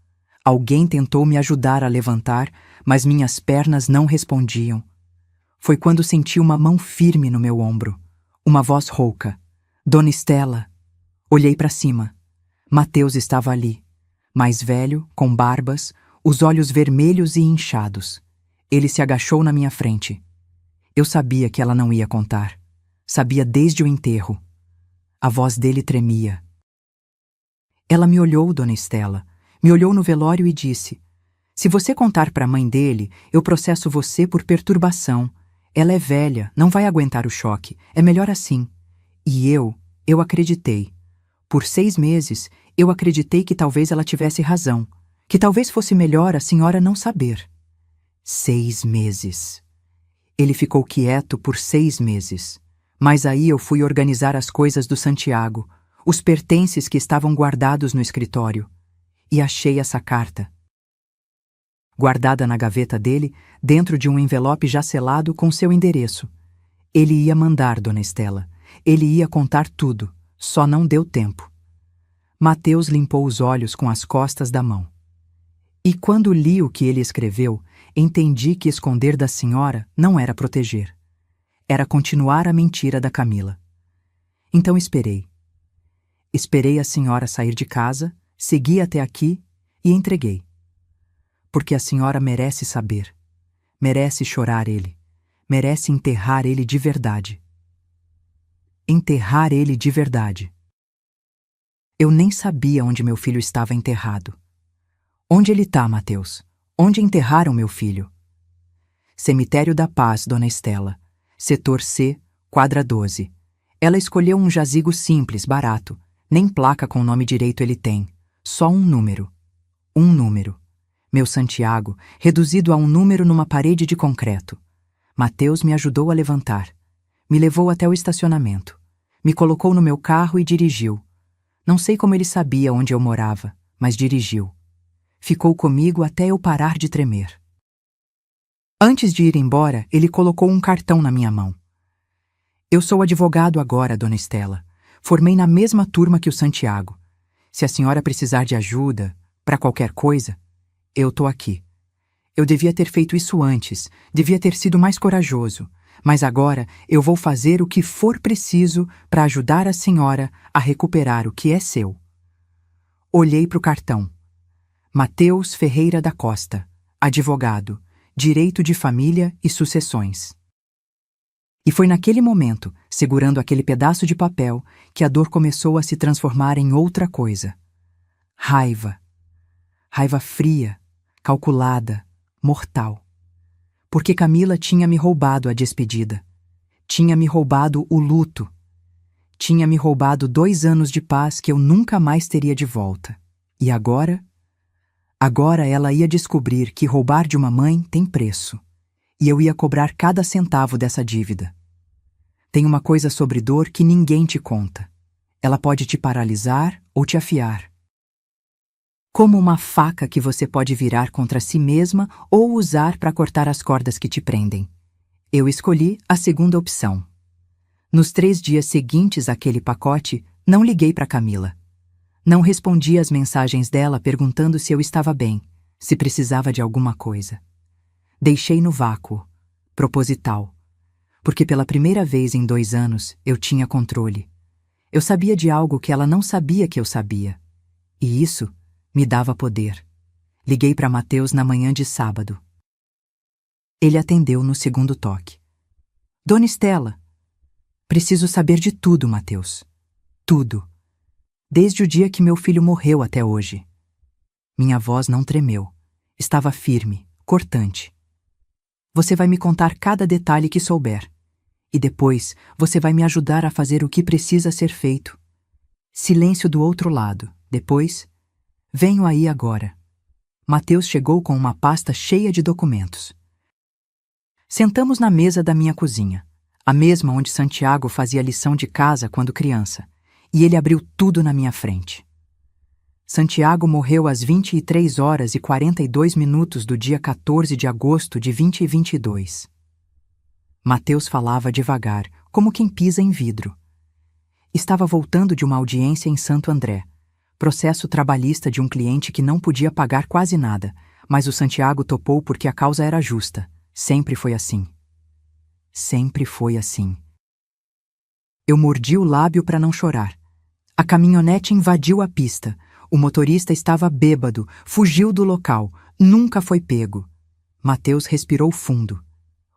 Alguém tentou me ajudar a levantar, mas minhas pernas não respondiam. Foi quando senti uma mão firme no meu ombro. Uma voz rouca. Dona Estela. Olhei para cima. Mateus estava ali. Mais velho, com barbas, os olhos vermelhos e inchados. Ele se agachou na minha frente. Eu sabia que ela não ia contar. Sabia desde o enterro. A voz dele tremia. Ela me olhou, Dona Estela. Me olhou no velório e disse: se você contar para a mãe dele, eu processo você por perturbação. Ela é velha, não vai aguentar o choque. É melhor assim. E eu acreditei. Por 6 meses, eu acreditei que talvez ela tivesse razão. Que talvez fosse melhor a senhora não saber. 6 meses. Ele ficou quieto por 6 meses. Mas aí eu fui organizar as coisas do Santiago, os pertences que estavam guardados no escritório. E achei essa carta. Guardada na gaveta dele, dentro de um envelope já selado com seu endereço. Ele ia mandar, Dona Estela. Ele ia contar tudo, só não deu tempo. Mateus limpou os olhos com as costas da mão. E quando li o que ele escreveu, entendi que esconder da senhora não era proteger. Era continuar a mentira da Camila. Então esperei. Esperei a senhora sair de casa, segui até aqui e entreguei. Porque a senhora merece saber. Merece chorar ele. Merece enterrar ele de verdade. Enterrar ele de verdade. Eu nem sabia onde meu filho estava enterrado. Onde ele está, Mateus? Onde enterraram meu filho? Cemitério da Paz, Dona Estela. Setor C, quadra 12. Ela escolheu um jazigo simples, barato. Nem placa com o nome direito ele tem. Só um número. Um número. Meu Santiago, reduzido a um número numa parede de concreto. Mateus me ajudou a levantar. Me levou até o estacionamento. Me colocou no meu carro e dirigiu. Não sei como ele sabia onde eu morava, mas dirigiu. Ficou comigo até eu parar de tremer. Antes de ir embora, ele colocou um cartão na minha mão. Eu sou advogado agora, dona Estela. Formei na mesma turma que o Santiago. Se a senhora precisar de ajuda, para qualquer coisa, eu tô aqui. Eu devia ter feito isso antes, devia ter sido mais corajoso, mas agora eu vou fazer o que for preciso para ajudar a senhora a recuperar o que é seu. Olhei para o cartão. Mateus Ferreira da Costa, advogado, direito de família e sucessões. E foi naquele momento, segurando aquele pedaço de papel, que a dor começou a se transformar em outra coisa. Raiva. Raiva fria, calculada, mortal. Porque Camila tinha me roubado a despedida. Tinha me roubado o luto. Tinha me roubado 2 anos de paz que eu nunca mais teria de volta. E agora? Agora ela ia descobrir que roubar de uma mãe tem preço. E eu ia cobrar cada centavo dessa dívida. Tem uma coisa sobre dor que ninguém te conta. Ela pode te paralisar ou te afiar. Como uma faca que você pode virar contra si mesma ou usar para cortar as cordas que te prendem. Eu escolhi a segunda opção. Nos 3 dias seguintes àquele pacote, não liguei para Camila. Não respondi às mensagens dela perguntando se eu estava bem, se precisava de alguma coisa. Deixei no vácuo, proposital, porque pela primeira vez em 2 anos eu tinha controle. Eu sabia de algo que ela não sabia que eu sabia. E isso me dava poder. Liguei para Mateus na manhã de sábado. Ele atendeu no segundo toque. Dona Estela, preciso saber de tudo, Mateus. Tudo. Desde o dia que meu filho morreu até hoje. Minha voz não tremeu. Estava firme, cortante. Você vai me contar cada detalhe que souber. E depois você vai me ajudar a fazer o que precisa ser feito. Silêncio do outro lado. Depois, venho aí agora. Mateus chegou com uma pasta cheia de documentos. Sentamos na mesa da minha cozinha, a mesma onde Santiago fazia lição de casa quando criança, e ele abriu tudo na minha frente. Santiago morreu às 23h42 do dia 14 de agosto de 2022. Mateus falava devagar, como quem pisa em vidro. Estava voltando de uma audiência em Santo André, processo trabalhista de um cliente que não podia pagar quase nada, mas o Santiago topou porque a causa era justa. Sempre foi assim. Sempre foi assim. Eu mordi o lábio para não chorar. A caminhonete invadiu a pista. O motorista estava bêbado, fugiu do local, nunca foi pego. Mateus respirou fundo.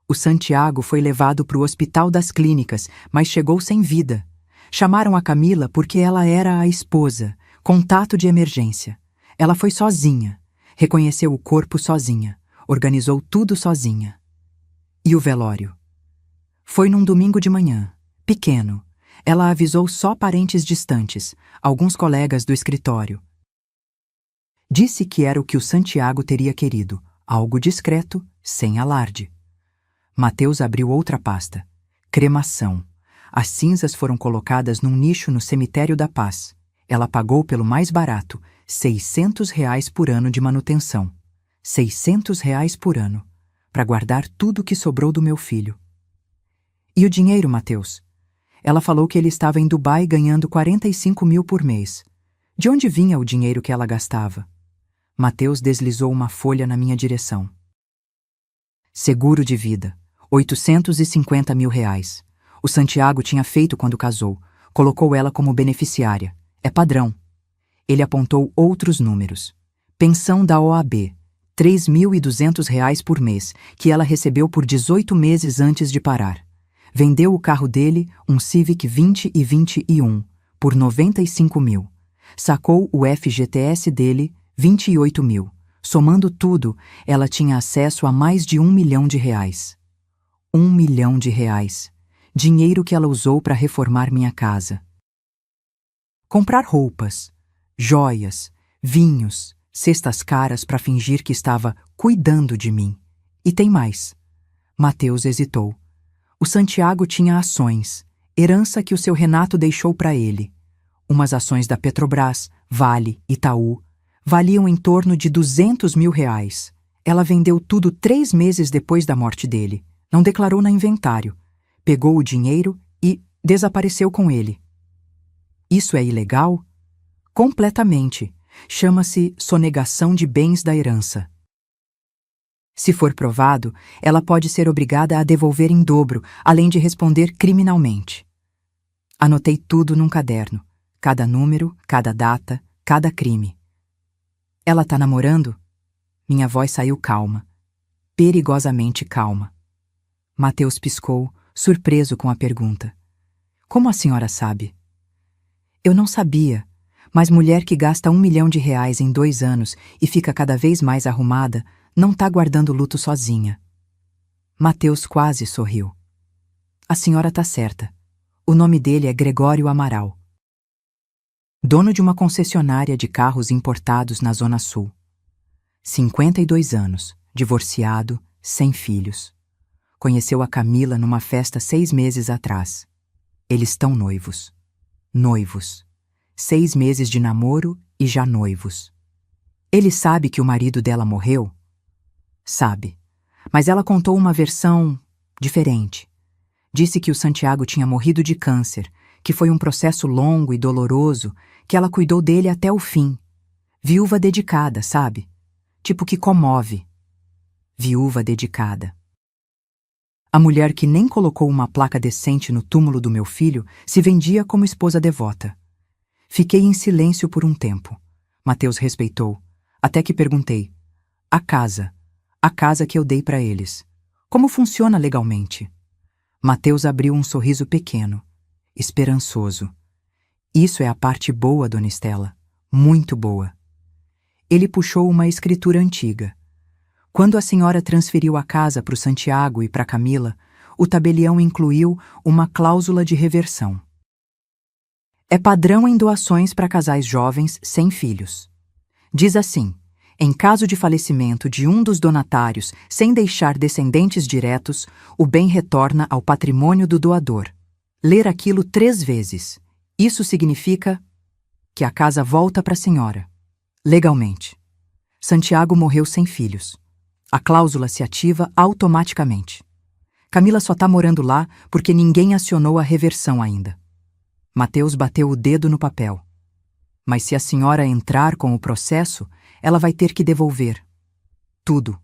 O Santiago foi levado para o Hospital das Clínicas, mas chegou sem vida. Chamaram a Camila porque ela era a esposa, contato de emergência. Ela foi sozinha, reconheceu o corpo sozinha, organizou tudo sozinha. E o velório? Foi num domingo de manhã, pequeno. Ela avisou só parentes distantes, alguns colegas do escritório. Disse que era o que o Santiago teria querido, algo discreto, sem alarde. Mateus abriu outra pasta. Cremação. As cinzas foram colocadas num nicho no Cemitério da Paz. Ela pagou pelo mais barato, R$ 600 por ano de manutenção. R$ 600 por ano, para guardar tudo o que sobrou do meu filho. E o dinheiro, Mateus? Ela falou que ele estava em Dubai ganhando 45 mil por mês. De onde vinha o dinheiro que ela gastava? Mateus deslizou uma folha na minha direção. Seguro de vida, R$ 850 mil. O Santiago tinha feito quando casou. Colocou ela como beneficiária. É padrão. Ele apontou outros números. Pensão da OAB, R$ 3.200 por mês, que ela recebeu por 18 meses antes de parar. Vendeu o carro dele, um Civic 20 e 21, por 95 mil. Sacou o FGTS dele, 28 mil. Somando tudo, ela tinha acesso a mais de R$ 1 milhão. R$ 1 milhão. Dinheiro que ela usou para reformar minha casa. Comprar roupas, joias, vinhos, cestas caras para fingir que estava cuidando de mim. E tem mais. Mateus hesitou. O Santiago tinha ações, herança que o seu Renato deixou para ele. Umas ações da Petrobras, Vale, Itaú, valiam em torno de R$ 200.000. Ela vendeu tudo 3 meses depois da morte dele. Não declarou na inventário. Pegou o dinheiro e desapareceu com ele. Isso é ilegal? Completamente. Chama-se sonegação de bens da herança. Se for provado, ela pode ser obrigada a devolver em dobro, além de responder criminalmente. Anotei tudo num caderno. Cada número, cada data, cada crime. Ela tá namorando? Minha voz saiu calma. Perigosamente calma. Mateus piscou, surpreso com a pergunta. Como a senhora sabe? Eu não sabia, mas mulher que gasta R$ 1 milhão em 2 anos e fica cada vez mais arrumada, não tá guardando luto sozinha. Mateus quase sorriu. A senhora tá certa. O nome dele é Gregório Amaral. Dono de uma concessionária de carros importados na Zona Sul. 52 anos, divorciado, sem filhos. Conheceu a Camila numa festa 6 meses atrás. Eles estão noivos. Noivos. 6 meses de namoro e já noivos. Ele sabe que o marido dela morreu? Sabe. Mas ela contou uma versão diferente. Disse que o Santiago tinha morrido de câncer, que foi um processo longo e doloroso, que ela cuidou dele até o fim. Viúva dedicada, sabe? Tipo que comove. Viúva dedicada. A mulher que nem colocou uma placa decente no túmulo do meu filho se vendia como esposa devota. Fiquei em silêncio por um tempo. Mateus respeitou, até que perguntei: a casa que eu dei para eles, como funciona legalmente? Mateus abriu um sorriso pequeno, esperançoso. Isso é a parte boa, dona Estela, muito boa. Ele puxou uma escritura antiga. Quando a senhora transferiu a casa para o Santiago e para Camila, o tabelião incluiu uma cláusula de reversão. É padrão em doações para casais jovens sem filhos. Diz assim: em caso de falecimento de um dos donatários sem deixar descendentes diretos, o bem retorna ao patrimônio do doador. Ler aquilo 3 vezes. Isso significa que a casa volta para a senhora. Legalmente. Santiago morreu sem filhos. A cláusula se ativa automaticamente. Camila só está morando lá porque ninguém acionou a reversão ainda. Mateus bateu o dedo no papel. Mas se a senhora entrar com o processo, ela vai ter que devolver. Tudo.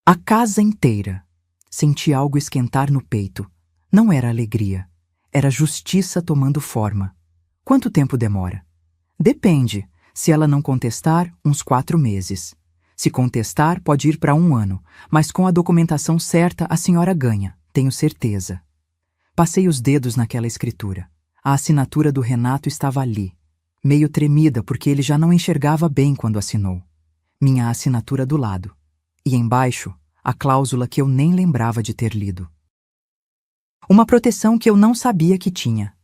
A casa inteira. Senti algo esquentar no peito. Não era alegria. Era justiça tomando forma. Quanto tempo demora? Depende. Se ela não contestar, uns 4 meses. Se contestar, pode ir para 1 ano, mas com a documentação certa a senhora ganha, tenho certeza. Passei os dedos naquela escritura. A assinatura do Renato estava ali, meio tremida porque ele já não enxergava bem quando assinou. Minha assinatura do lado. E embaixo, a cláusula que eu nem lembrava de ter lido. Uma proteção que eu não sabia que tinha.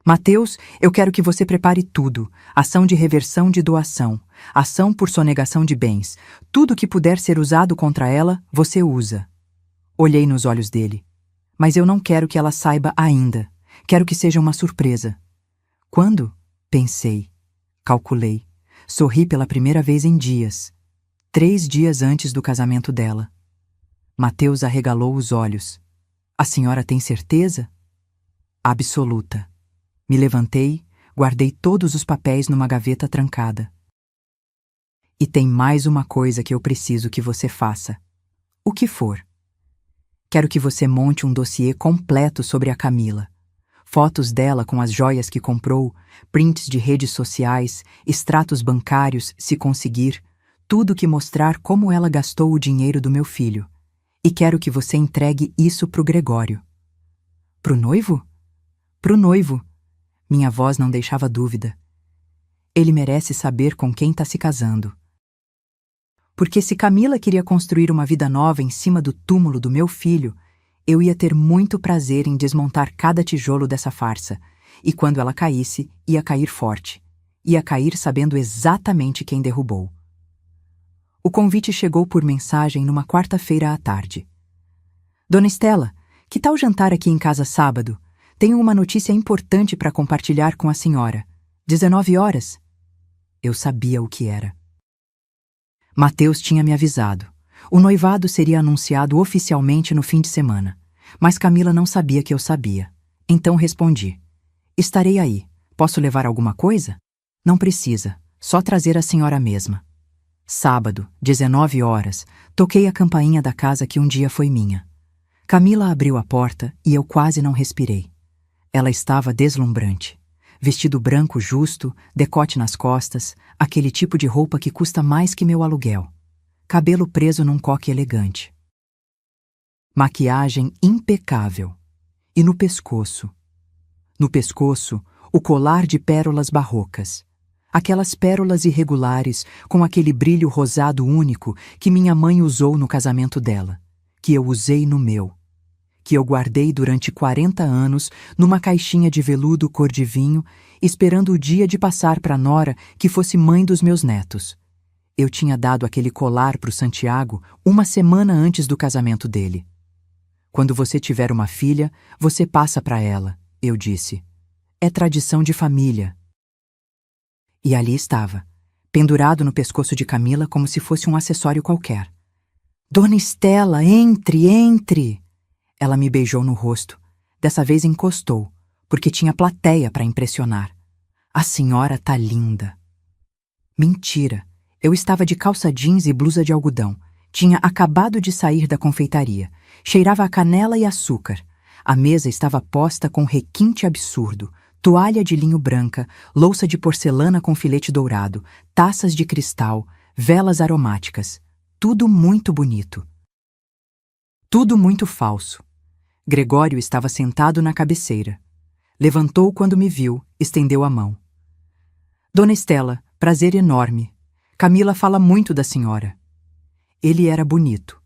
Mateus, eu quero que você prepare tudo. Ação de reversão de doação, ação por sonegação de bens. Tudo que puder ser usado contra ela, você usa. Olhei nos olhos dele. Mas eu não quero que ela saiba ainda. Quero que seja uma surpresa. Quando? Pensei. Calculei. Sorri pela primeira vez em dias. 3 dias antes do casamento dela. Mateus arregalou os olhos. A senhora tem certeza? Absoluta. Me levantei, guardei todos os papéis numa gaveta trancada. E tem mais uma coisa que eu preciso que você faça. O que for. Quero que você monte um dossiê completo sobre a Camila. Fotos dela com as joias que comprou, prints de redes sociais, extratos bancários, se conseguir, tudo que mostrar como ela gastou o dinheiro do meu filho. E quero que você entregue isso pro Gregório. Pro noivo? Pro noivo. Minha voz não deixava dúvida. Ele merece saber com quem está se casando. Porque se Camila queria construir uma vida nova em cima do túmulo do meu filho, eu ia ter muito prazer em desmontar cada tijolo dessa farsa, e quando ela caísse, ia cair forte. Ia cair sabendo exatamente quem derrubou. O convite chegou por mensagem numa quarta-feira à tarde. Dona Estela, que tal jantar aqui em casa sábado? Tenho uma notícia importante para compartilhar com a senhora. 19 horas. Eu sabia o que era. Mateus tinha me avisado. O noivado seria anunciado oficialmente no fim de semana, mas Camila não sabia que eu sabia. Então respondi: estarei aí. Posso levar alguma coisa? Não precisa, só trazer a senhora mesma. Sábado, 19 horas, toquei a campainha da casa que um dia foi minha. Camila abriu a porta e eu quase não respirei. Ela estava deslumbrante. Vestido branco justo, decote nas costas, aquele tipo de roupa que custa mais que meu aluguel. Cabelo preso num coque elegante. Maquiagem impecável. E no pescoço? No pescoço, o colar de pérolas barrocas. Aquelas pérolas irregulares com aquele brilho rosado único que minha mãe usou no casamento dela, que eu usei no meu, que eu guardei durante 40 anos numa caixinha de veludo cor de vinho, esperando o dia de passar para Nora, que fosse mãe dos meus netos. Eu tinha dado aquele colar para o Santiago uma semana antes do casamento dele. Quando você tiver uma filha, você passa para ela, eu disse. É tradição de família. E ali estava, pendurado no pescoço de Camila como se fosse um acessório qualquer. Dona Estela, entre, entre! Ela me beijou no rosto. Dessa vez encostou, porque tinha plateia para impressionar. A senhora tá linda. Mentira. Eu estava de calça jeans e blusa de algodão. Tinha acabado de sair da confeitaria. Cheirava a canela e açúcar. A mesa estava posta com requinte absurdo. Toalha de linho branca, louça de porcelana com filete dourado, taças de cristal, velas aromáticas. Tudo muito bonito. Tudo muito falso. Gregório estava sentado na cabeceira. Levantou quando me viu, estendeu a mão. Dona Estela, prazer enorme. Camila fala muito da senhora. Ele era bonito.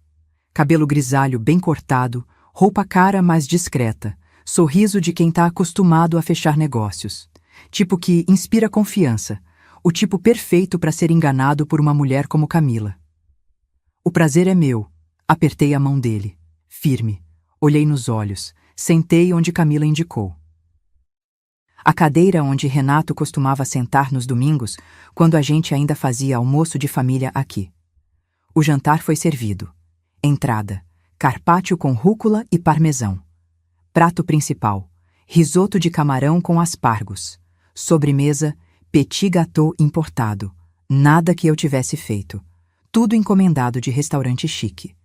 Cabelo grisalho bem cortado, roupa cara mas discreta, sorriso de quem está acostumado a fechar negócios. Tipo que inspira confiança, o tipo perfeito para ser enganado por uma mulher como Camila. O prazer é meu. Apertei a mão dele, firme. Olhei nos olhos, sentei onde Camila indicou. A cadeira onde Renato costumava sentar nos domingos, quando a gente ainda fazia almoço de família aqui. O jantar foi servido. Entrada: carpaccio com rúcula e parmesão. Prato principal: risoto de camarão com aspargos. Sobremesa: petit gâteau importado. Nada que eu tivesse feito. Tudo encomendado de restaurante chique.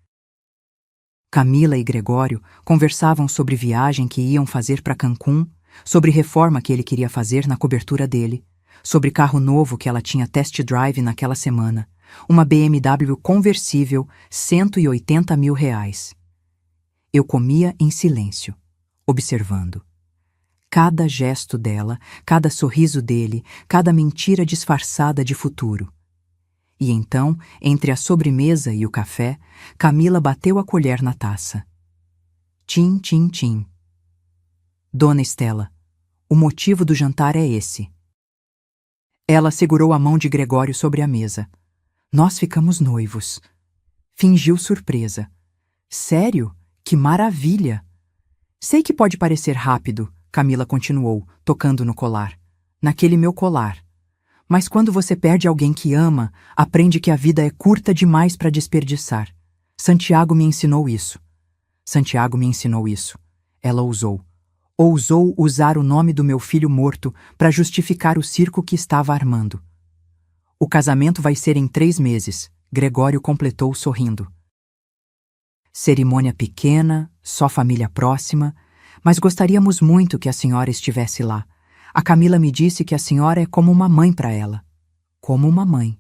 Camila e Gregório conversavam sobre viagem que iam fazer para Cancún, sobre reforma que ele queria fazer na cobertura dele, sobre carro novo que ela tinha test drive naquela semana, uma BMW conversível, R$180 mil. Eu comia em silêncio, observando. Cada gesto dela, cada sorriso dele, cada mentira disfarçada de futuro. E então, entre a sobremesa e o café, Camila bateu a colher na taça. Tim, tim, tim. Dona Estela, o motivo do jantar é esse. Ela segurou a mão de Gregório sobre a mesa. Nós ficamos noivos. Fingiu surpresa. Sério? Que maravilha! Sei que pode parecer rápido, Camila continuou, tocando no colar. Naquele meu colar. Mas quando você perde alguém que ama, aprende que a vida é curta demais para desperdiçar. Santiago me ensinou isso. Santiago me ensinou isso. Ela ousou. Ousou usar o nome do meu filho morto para justificar o circo que estava armando. O casamento vai ser em 3 meses, Gregório completou sorrindo. Cerimônia pequena, só família próxima, mas gostaríamos muito que a senhora estivesse lá. A Camila me disse que a senhora é como uma mãe para ela. Como uma mãe.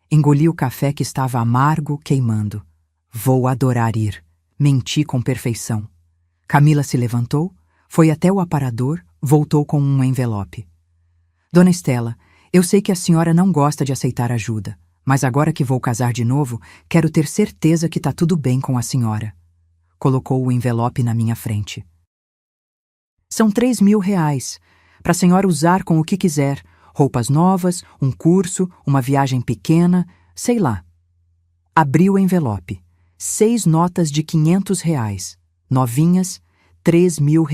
Engoli o café que estava amargo, queimando. Vou adorar ir. Menti com perfeição. Camila se levantou, foi até o aparador, voltou com um envelope. Dona Estela, eu sei que a senhora não gosta de aceitar ajuda, mas agora que vou casar de novo, quero ter certeza que tá tudo bem com a senhora. Colocou o envelope na minha frente. São R$3 mil, para a senhora usar com o que quiser, roupas novas, um curso, uma viagem pequena, sei lá. Abri o envelope. 6 notas de R$500, novinhas, R$3 mil,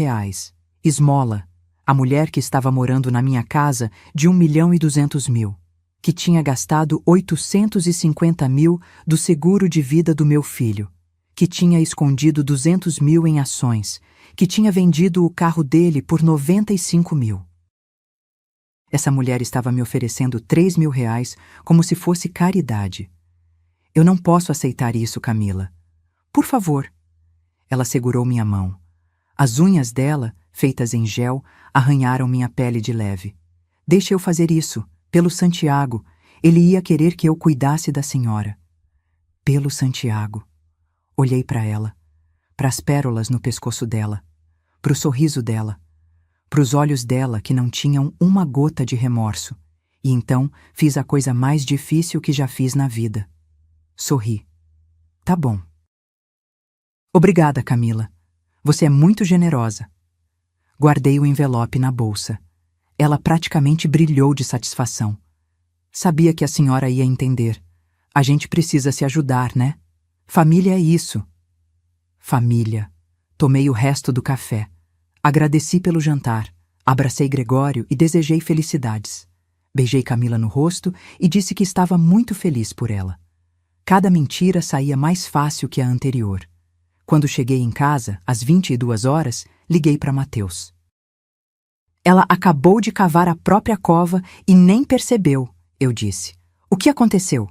Esmola, a mulher que estava morando na minha casa de 1.200.000, que tinha gastado 850.000 do seguro de vida do meu filho, que tinha escondido 200.000 em ações, que tinha vendido o carro dele por 95.000. Essa mulher estava me oferecendo 3.000 reais como se fosse caridade. Eu não posso aceitar isso, Camila. Por favor. Ela segurou minha mão. As unhas dela, feitas em gel, arranharam minha pele de leve. Deixe eu fazer isso. Pelo Santiago. Ele ia querer que eu cuidasse da senhora. Pelo Santiago. Olhei para ela, para as pérolas no pescoço dela, para o sorriso dela, para os olhos dela que não tinham uma gota de remorso, e então fiz a coisa mais difícil que já fiz na vida. Sorri. Tá bom. Obrigada, Camila. Você é muito generosa. Guardei o envelope na bolsa. Ela praticamente brilhou de satisfação. Sabia que a senhora ia entender. A gente precisa se ajudar, né? Família é isso. Família. Tomei o resto do café. Agradeci pelo jantar. Abracei Gregório e desejei felicidades. Beijei Camila no rosto e disse que estava muito feliz por ela. Cada mentira saía mais fácil que a anterior. Quando cheguei em casa, às 22 horas, liguei para Mateus. Ela acabou de cavar a própria cova e nem percebeu, eu disse. O que aconteceu?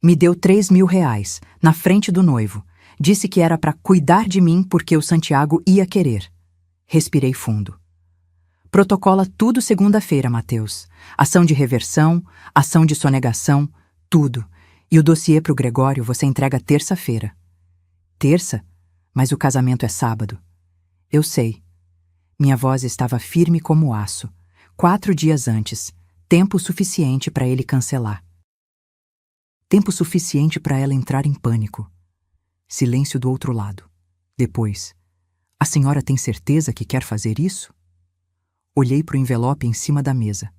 Me deu 3.000 reais, na frente do noivo. Disse que era para cuidar de mim porque o Santiago ia querer. Respirei fundo. Protocola tudo segunda-feira, Mateus. Ação de reversão, ação de sonegação, tudo. E o dossiê pro Gregório você entrega terça-feira. Terça? Mas o casamento é sábado. Eu sei. Minha voz estava firme como aço. 4 dias antes. Tempo suficiente para ele cancelar. Tempo suficiente para ela entrar em pânico. Silêncio do outro lado. Depois. A senhora tem certeza que quer fazer isso? Olhei para o envelope em cima da mesa.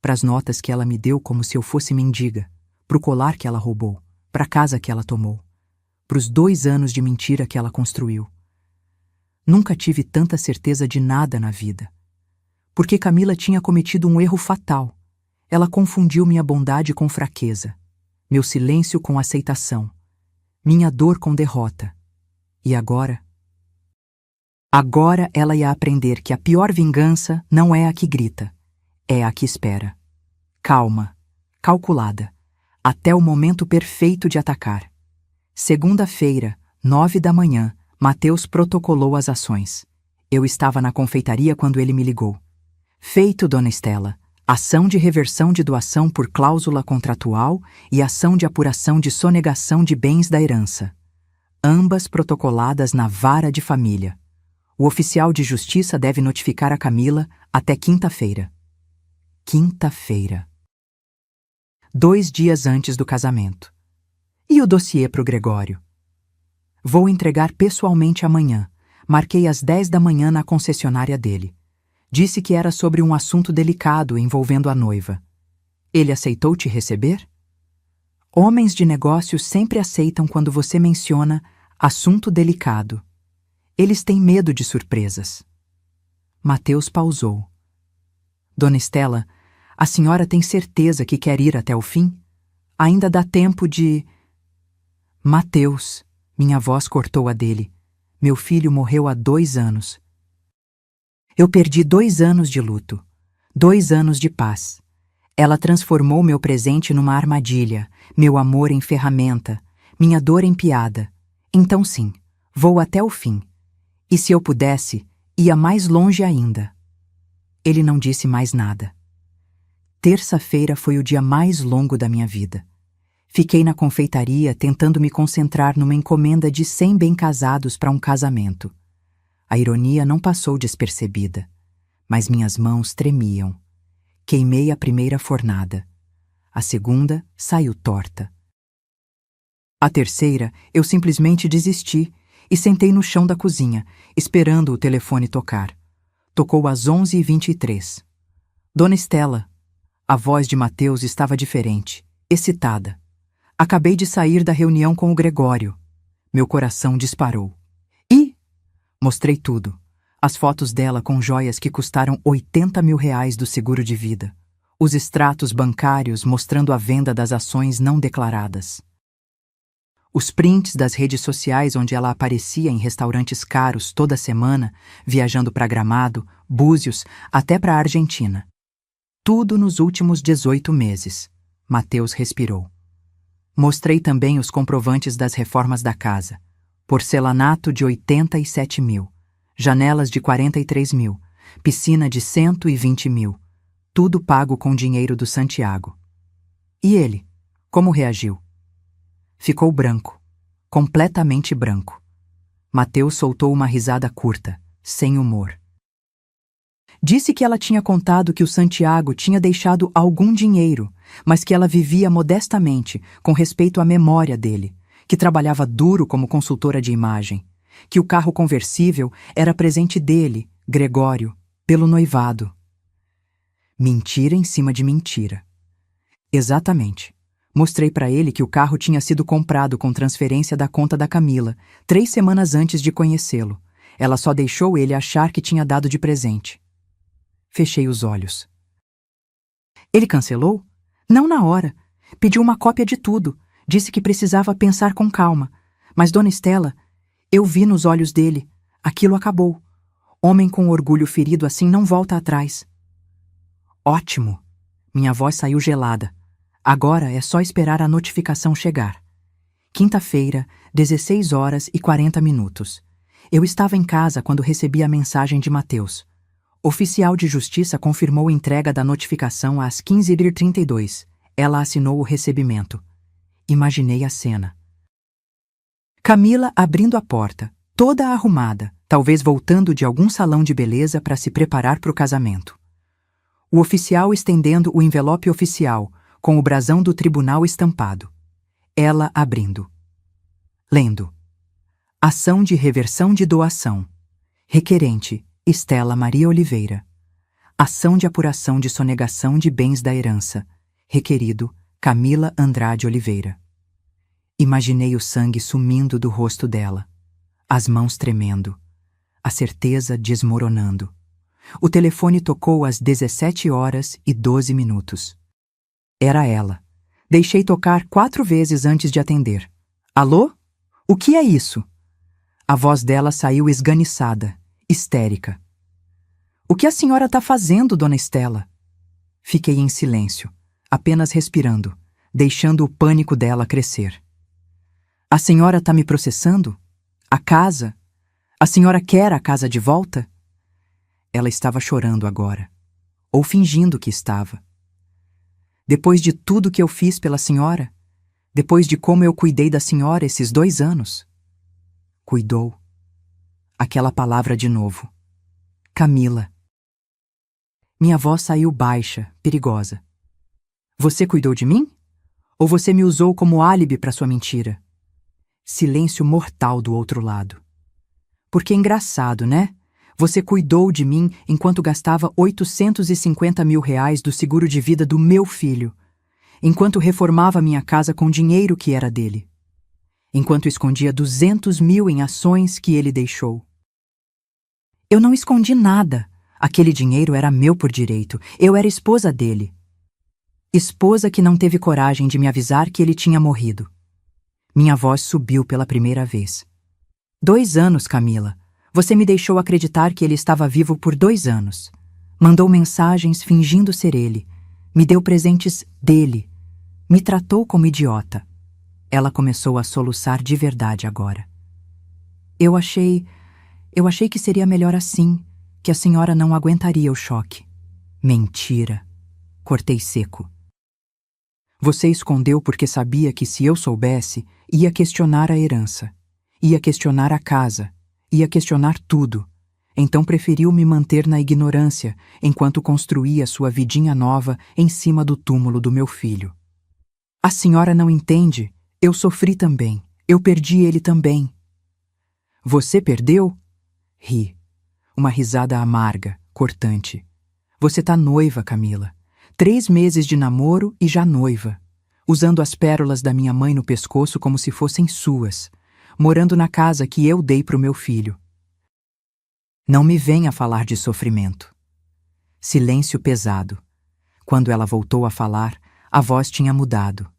Para as notas que ela me deu como se eu fosse mendiga. Para o colar que ela roubou. Para a casa que ela tomou. Para os 2 anos de mentira que ela construiu. Nunca tive tanta certeza de nada na vida. Porque Camila tinha cometido um erro fatal. Ela confundiu minha bondade com fraqueza. Meu silêncio com aceitação. Minha dor com derrota. E agora? Agora ela ia aprender que a pior vingança não é a que grita. É a que espera. Calma. Calculada. Até o momento perfeito de atacar. Segunda-feira, 9 da manhã, Mateus protocolou as ações. Eu estava na confeitaria quando ele me ligou. Feito, dona Estela. Ação de reversão de doação por cláusula contratual e ação de apuração de sonegação de bens da herança. Ambas protocoladas na vara de família. O oficial de justiça deve notificar a Camila até quinta-feira. Quinta-feira. 2 dias antes do casamento. E o dossiê para o Gregório? Vou entregar pessoalmente amanhã. Marquei às 10 da manhã na concessionária dele. Disse que era sobre um assunto delicado envolvendo a noiva. Ele aceitou te receber? Homens de negócios sempre aceitam quando você menciona assunto delicado. Eles têm medo de surpresas. Mateus pausou. Dona Estela, a senhora tem certeza que quer ir até o fim? Ainda dá tempo de... Mateus, minha voz cortou a dele. Meu filho morreu há 2 anos. Eu perdi 2 anos de luto. 2 anos de paz. Ela transformou meu presente numa armadilha, meu amor em ferramenta, minha dor em piada. Então sim, vou até o fim. E se eu pudesse, ia mais longe ainda. Ele não disse mais nada. Terça-feira foi o dia mais longo da minha vida. Fiquei na confeitaria tentando me concentrar numa encomenda de 100 bem-casados para um casamento. A ironia não passou despercebida, mas minhas mãos tremiam. Queimei a primeira fornada. A segunda saiu torta. A terceira, eu simplesmente desisti e sentei no chão da cozinha, esperando o telefone tocar. Tocou às 11h23. Dona Estela. A voz de Mateus estava diferente, excitada. Acabei de sair da reunião com o Gregório. Meu coração disparou. E mostrei tudo. As fotos dela com joias que custaram R$ 80.000 do seguro de vida. Os extratos bancários mostrando a venda das ações não declaradas. Os prints das redes sociais onde ela aparecia em restaurantes caros toda semana, viajando para Gramado, Búzios, até para a Argentina. Tudo nos últimos 18 meses. Mateus respirou. Mostrei também os comprovantes das reformas da casa. Porcelanato de 87 mil. Janelas de 43 mil. Piscina de 120 mil. Tudo pago com dinheiro do Santiago. E ele? Como reagiu? Ficou branco. Completamente branco. Mateus soltou uma risada curta, sem humor. Disse que ela tinha contado que o Santiago tinha deixado algum dinheiro, mas que ela vivia modestamente, com respeito à memória dele, que trabalhava duro como consultora de imagem, que o carro conversível era presente dele, Gregório, pelo noivado. Mentira em cima de mentira. Exatamente. Mostrei para ele que o carro tinha sido comprado com transferência da conta da Camila, 3 semanas antes de conhecê-lo. Ela só deixou ele achar que tinha dado de presente. Fechei os olhos. Ele cancelou? Não na hora. Pediu uma cópia de tudo. Disse que precisava pensar com calma. Mas, Dona Estela, eu vi nos olhos dele. Aquilo acabou. Homem com orgulho ferido assim não volta atrás. Ótimo. Minha voz saiu gelada. Agora é só esperar a notificação chegar. Quinta-feira, 16h40. Eu estava em casa quando recebi a mensagem de Mateus. Oficial de justiça confirmou a entrega da notificação às 15h32. Ela assinou o recebimento. Imaginei a cena. Camila abrindo a porta, toda arrumada, talvez voltando de algum salão de beleza para se preparar para o casamento. O oficial estendendo o envelope oficial, com o brasão do tribunal estampado. Ela abrindo. Lendo. Ação de reversão de doação. Requerente, Estela Maria Oliveira. Ação de apuração de sonegação de bens da herança. Requerido, Camila Andrade Oliveira. Imaginei o sangue sumindo do rosto dela. As mãos tremendo. A certeza desmoronando. O telefone tocou às 17h12. Era ela. Deixei tocar 4 vezes antes de atender. Alô? O que é isso? A voz dela saiu esganiçada, histérica. O que a senhora está fazendo, Dona Estela? Fiquei em silêncio, apenas respirando, deixando o pânico dela crescer. A senhora está me processando? A casa? A senhora quer a casa de volta? Ela estava chorando agora, ou fingindo que estava. Depois de tudo que eu fiz pela senhora, depois de como eu cuidei da senhora esses 2 anos. Cuidou. Aquela palavra de novo. Camila. Minha voz saiu baixa, perigosa. Você cuidou de mim? Ou você me usou como álibi para sua mentira? Silêncio mortal do outro lado. Porque é engraçado, né? Você cuidou de mim enquanto gastava R$ 850.000 do seguro de vida do meu filho. Enquanto reformava minha casa com dinheiro que era dele. Enquanto escondia 200 mil em ações que ele deixou. Eu não escondi nada. Aquele dinheiro era meu por direito. Eu era esposa dele. Esposa que não teve coragem de me avisar que ele tinha morrido. Minha voz subiu pela primeira vez. 2 anos, Camila. Você me deixou acreditar que ele estava vivo por 2 anos. Mandou mensagens fingindo ser ele. Me deu presentes dele. Me tratou como idiota. Ela começou a soluçar de verdade agora. Eu achei que seria melhor assim, que a senhora não aguentaria o choque. Mentira. Cortei seco. Você escondeu porque sabia que se eu soubesse, ia questionar a herança, ia questionar a casa, ia questionar tudo. Então preferiu me manter na ignorância enquanto construía sua vidinha nova em cima do túmulo do meu filho. A senhora não entende? Eu sofri também. Eu perdi ele também. Você perdeu? Ri. Uma risada amarga, cortante. Você tá noiva, Camila. 3 meses de namoro e já noiva. Usando as pérolas da minha mãe no pescoço como se fossem suas. Morando na casa que eu dei pro meu filho. Não me venha falar de sofrimento. Silêncio pesado. Quando ela voltou a falar, a voz tinha mudado,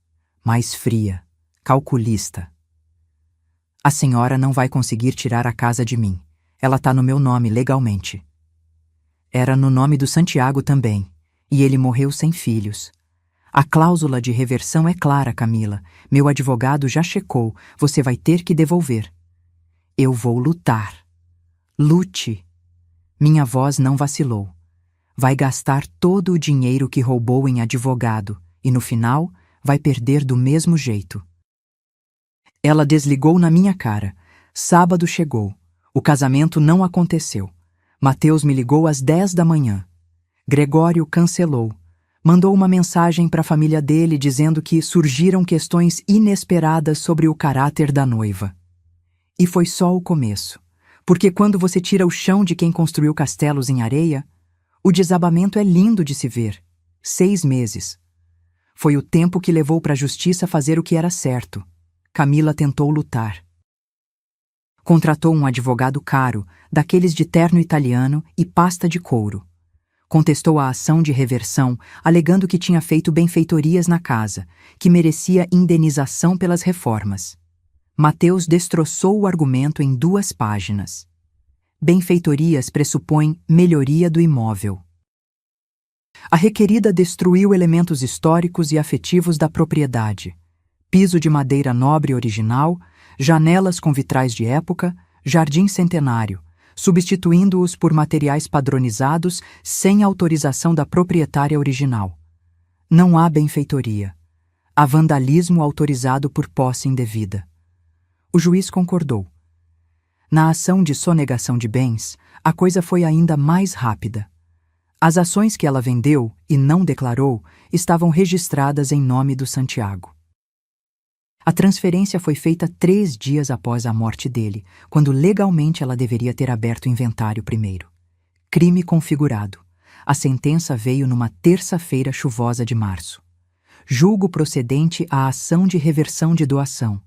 mais fria, calculista. A senhora não vai conseguir tirar a casa de mim. Ela tá no meu nome legalmente. Era no nome do Santiago também, e ele morreu sem filhos. A cláusula de reversão é clara, Camila. Meu advogado já checou. Você vai ter que devolver. Eu vou lutar. Lute. Minha voz não vacilou. Vai gastar todo o dinheiro que roubou em advogado e, no final, vai perder do mesmo jeito. Ela desligou na minha cara. Sábado chegou. O casamento não aconteceu. Mateus me ligou às 10 da manhã. Gregório cancelou. Mandou uma mensagem para a família dele dizendo que surgiram questões inesperadas sobre o caráter da noiva. E foi só o começo, porque quando você tira o chão de quem construiu castelos em areia, o desabamento é lindo de se ver. 6 meses. Foi o tempo que levou para a justiça fazer o que era certo. Camila tentou lutar. Contratou um advogado caro, daqueles de terno italiano e pasta de couro. Contestou a ação de reversão, alegando que tinha feito benfeitorias na casa, que merecia indenização pelas reformas. Mateus destroçou o argumento em 2 páginas. Benfeitorias pressupõem melhoria do imóvel. A requerida destruiu elementos históricos e afetivos da propriedade. Piso de madeira nobre original, janelas com vitrais de época, jardim centenário, substituindo-os por materiais padronizados sem autorização da proprietária original. Não há benfeitoria. Há vandalismo autorizado por posse indevida. O juiz concordou. Na ação de sonegação de bens, a coisa foi ainda mais rápida. As ações que ela vendeu e não declarou estavam registradas em nome do Santiago. A transferência foi feita 3 dias após a morte dele, quando legalmente ela deveria ter aberto o inventário primeiro. Crime configurado. A sentença veio numa terça-feira chuvosa de março. Julgo procedente a ação de reversão de doação.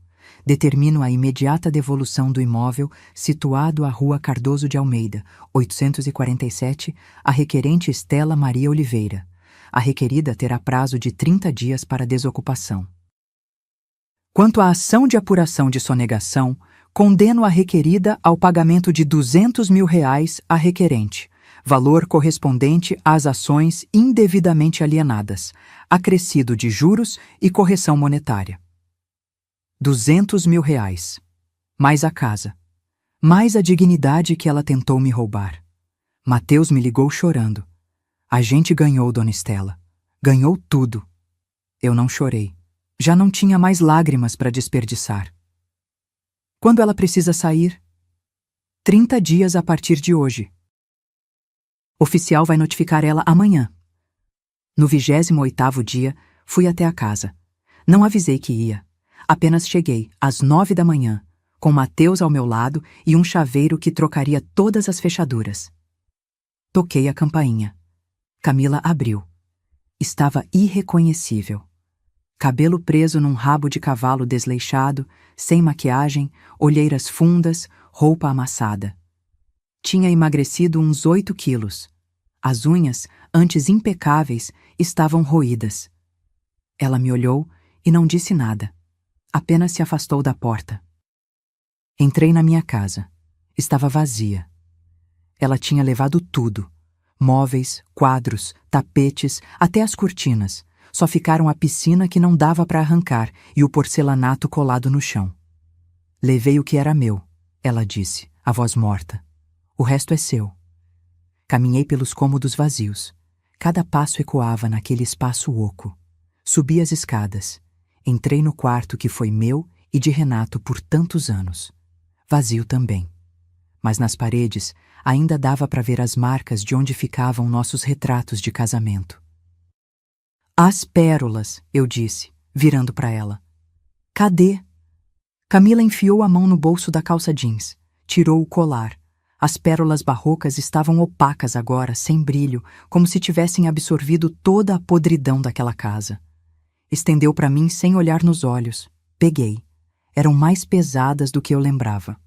Determino a imediata devolução do imóvel situado à Rua Cardoso de Almeida, 847, à requerente Estela Maria Oliveira. A requerida terá prazo de 30 dias para desocupação. Quanto à ação de apuração de sonegação, condeno a requerida ao pagamento de R$200 mil à requerente, valor correspondente às ações indevidamente alienadas, acrescido de juros e correção monetária. R$200 mil, mais a casa, mais a dignidade que ela tentou me roubar. Mateus me ligou chorando. A gente ganhou, dona Estela. Ganhou tudo. Eu não chorei. Já não tinha mais lágrimas para desperdiçar. Quando ela precisa sair? 30 dias a partir de hoje. Oficial vai notificar ela amanhã. No 28º dia, fui até a casa. Não avisei que ia. Apenas cheguei, às 9 da manhã, com Mateus ao meu lado e um chaveiro que trocaria todas as fechaduras. Toquei a campainha. Camila abriu. Estava irreconhecível. Cabelo preso num rabo de cavalo desleixado, sem maquiagem, olheiras fundas, roupa amassada. Tinha emagrecido uns 8 quilos. As unhas, antes impecáveis, estavam roídas. Ela me olhou e não disse nada. Apenas se afastou da porta. Entrei na minha casa. Estava vazia. Ela tinha levado tudo. Móveis, quadros, tapetes, até as cortinas. Só ficaram a piscina que não dava para arrancar e o porcelanato colado no chão. Levei o que era meu, ela disse, a voz morta. O resto é seu. Caminhei pelos cômodos vazios. Cada passo ecoava naquele espaço oco. Subi as escadas. Entrei no quarto que foi meu e de Renato por tantos anos. Vazio também. Mas nas paredes ainda dava para ver as marcas de onde ficavam nossos retratos de casamento. As pérolas, eu disse, virando para ela. Cadê? Camila enfiou a mão no bolso da calça jeans, tirou o colar. As pérolas barrocas estavam opacas agora, sem brilho, como se tivessem absorvido toda a podridão daquela casa. Estendeu para mim sem olhar nos olhos. Peguei. Eram mais pesadas do que eu lembrava.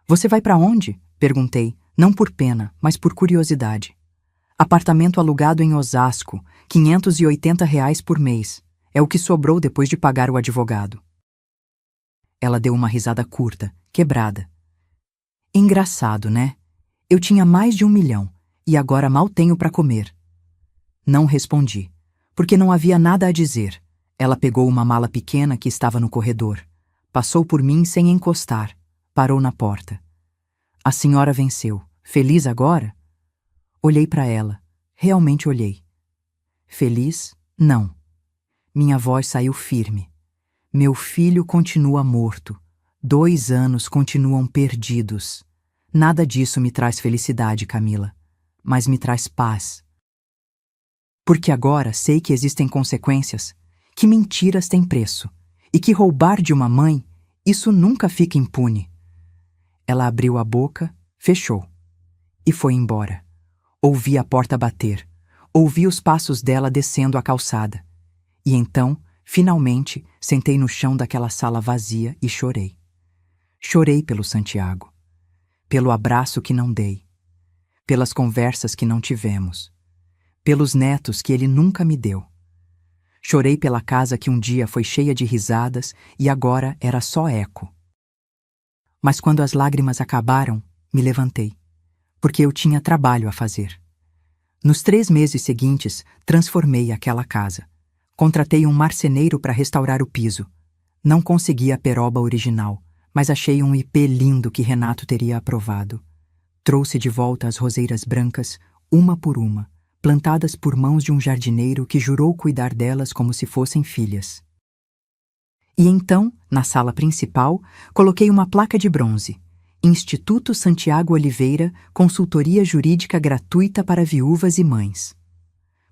Você vai para onde? Perguntei, Não por pena, mas por curiosidade. Apartamento alugado em Osasco, R$ 580 por mês. É o que sobrou depois de pagar o advogado. Ela deu uma risada curta, quebrada. Engraçado, né? Eu tinha mais de 1 milhão e agora mal tenho para comer. Não respondi, porque não havia nada a dizer. Ela pegou uma mala pequena que estava no corredor. Passou por mim sem encostar. Parou na porta. A senhora venceu. Feliz agora? Olhei para ela. Realmente olhei. Feliz? Não. Minha voz saiu firme. Meu filho continua morto. 2 anos continuam perdidos. Nada disso me traz felicidade, Camila, mas me traz paz. Porque agora sei que existem consequências, que mentiras têm preço, e que roubar de uma mãe, isso nunca fica impune. Ela abriu a boca, fechou, e foi embora. Ouvi a porta bater, ouvi os passos dela descendo a calçada. E então, finalmente, sentei no chão daquela sala vazia e chorei. Chorei pelo Santiago, pelo abraço que não dei, pelas conversas que não tivemos, pelos netos que ele nunca me deu. Chorei pela casa que um dia foi cheia de risadas e agora era só eco. Mas quando as lágrimas acabaram, me levantei, porque eu tinha trabalho a fazer. Nos 3 meses seguintes, transformei aquela casa. Contratei um marceneiro para restaurar o piso. Não consegui a peroba original, mas achei um ipê lindo que Renato teria aprovado. Trouxe de volta as roseiras brancas, uma por uma, plantadas por mãos de um jardineiro que jurou cuidar delas como se fossem filhas. E então, na sala principal, coloquei uma placa de bronze. Instituto Santiago Oliveira, consultoria jurídica gratuita para viúvas e mães.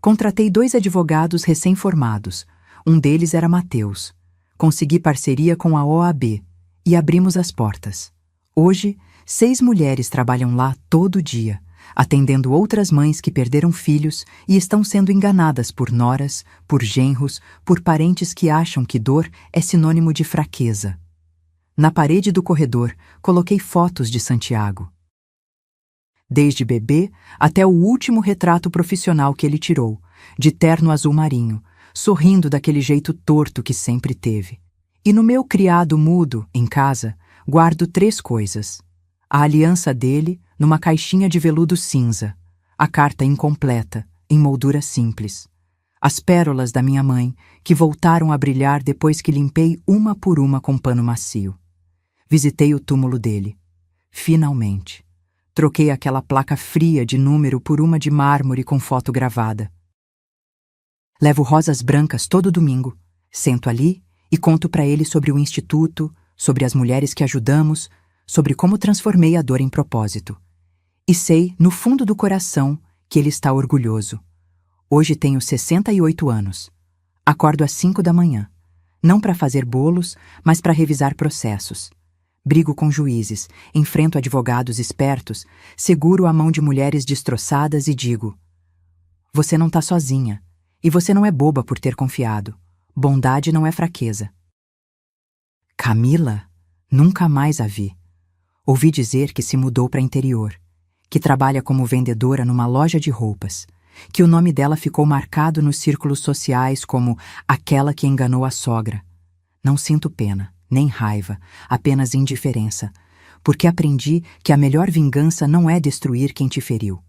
Contratei 2 advogados recém-formados. Um deles era Mateus. Consegui parceria com a OAB e abrimos as portas. Hoje, 6 mulheres trabalham lá todo dia, atendendo outras mães que perderam filhos e estão sendo enganadas por noras, por genros, por parentes que acham que dor é sinônimo de fraqueza. Na parede do corredor, coloquei fotos de Santiago. Desde bebê até o último retrato profissional que ele tirou, de terno azul marinho, sorrindo daquele jeito torto que sempre teve. E no meu criado mudo, em casa, guardo 3 coisas. A aliança dele, numa caixinha de veludo cinza. A carta incompleta, em moldura simples. As pérolas da minha mãe, que voltaram a brilhar depois que limpei uma por uma com pano macio. Visitei o túmulo dele. Finalmente. Troquei aquela placa fria de número por uma de mármore com foto gravada. Levo rosas brancas todo domingo. Sento ali e conto para ele sobre o instituto, sobre as mulheres que ajudamos, sobre como transformei a dor em propósito. E sei, no fundo do coração, que ele está orgulhoso. Hoje tenho 68 anos. Acordo às 5 da manhã. Não para fazer bolos, mas para revisar processos. Brigo com juízes, enfrento advogados espertos, seguro a mão de mulheres destroçadas e digo: você não está sozinha, e você não é boba por ter confiado. Bondade não é fraqueza. Camila? Nunca mais a vi. Ouvi dizer que se mudou para interior, que trabalha como vendedora numa loja de roupas, que o nome dela ficou marcado nos círculos sociais como aquela que enganou a sogra. Não sinto pena, nem raiva, apenas indiferença, porque aprendi que a melhor vingança não é destruir quem te feriu.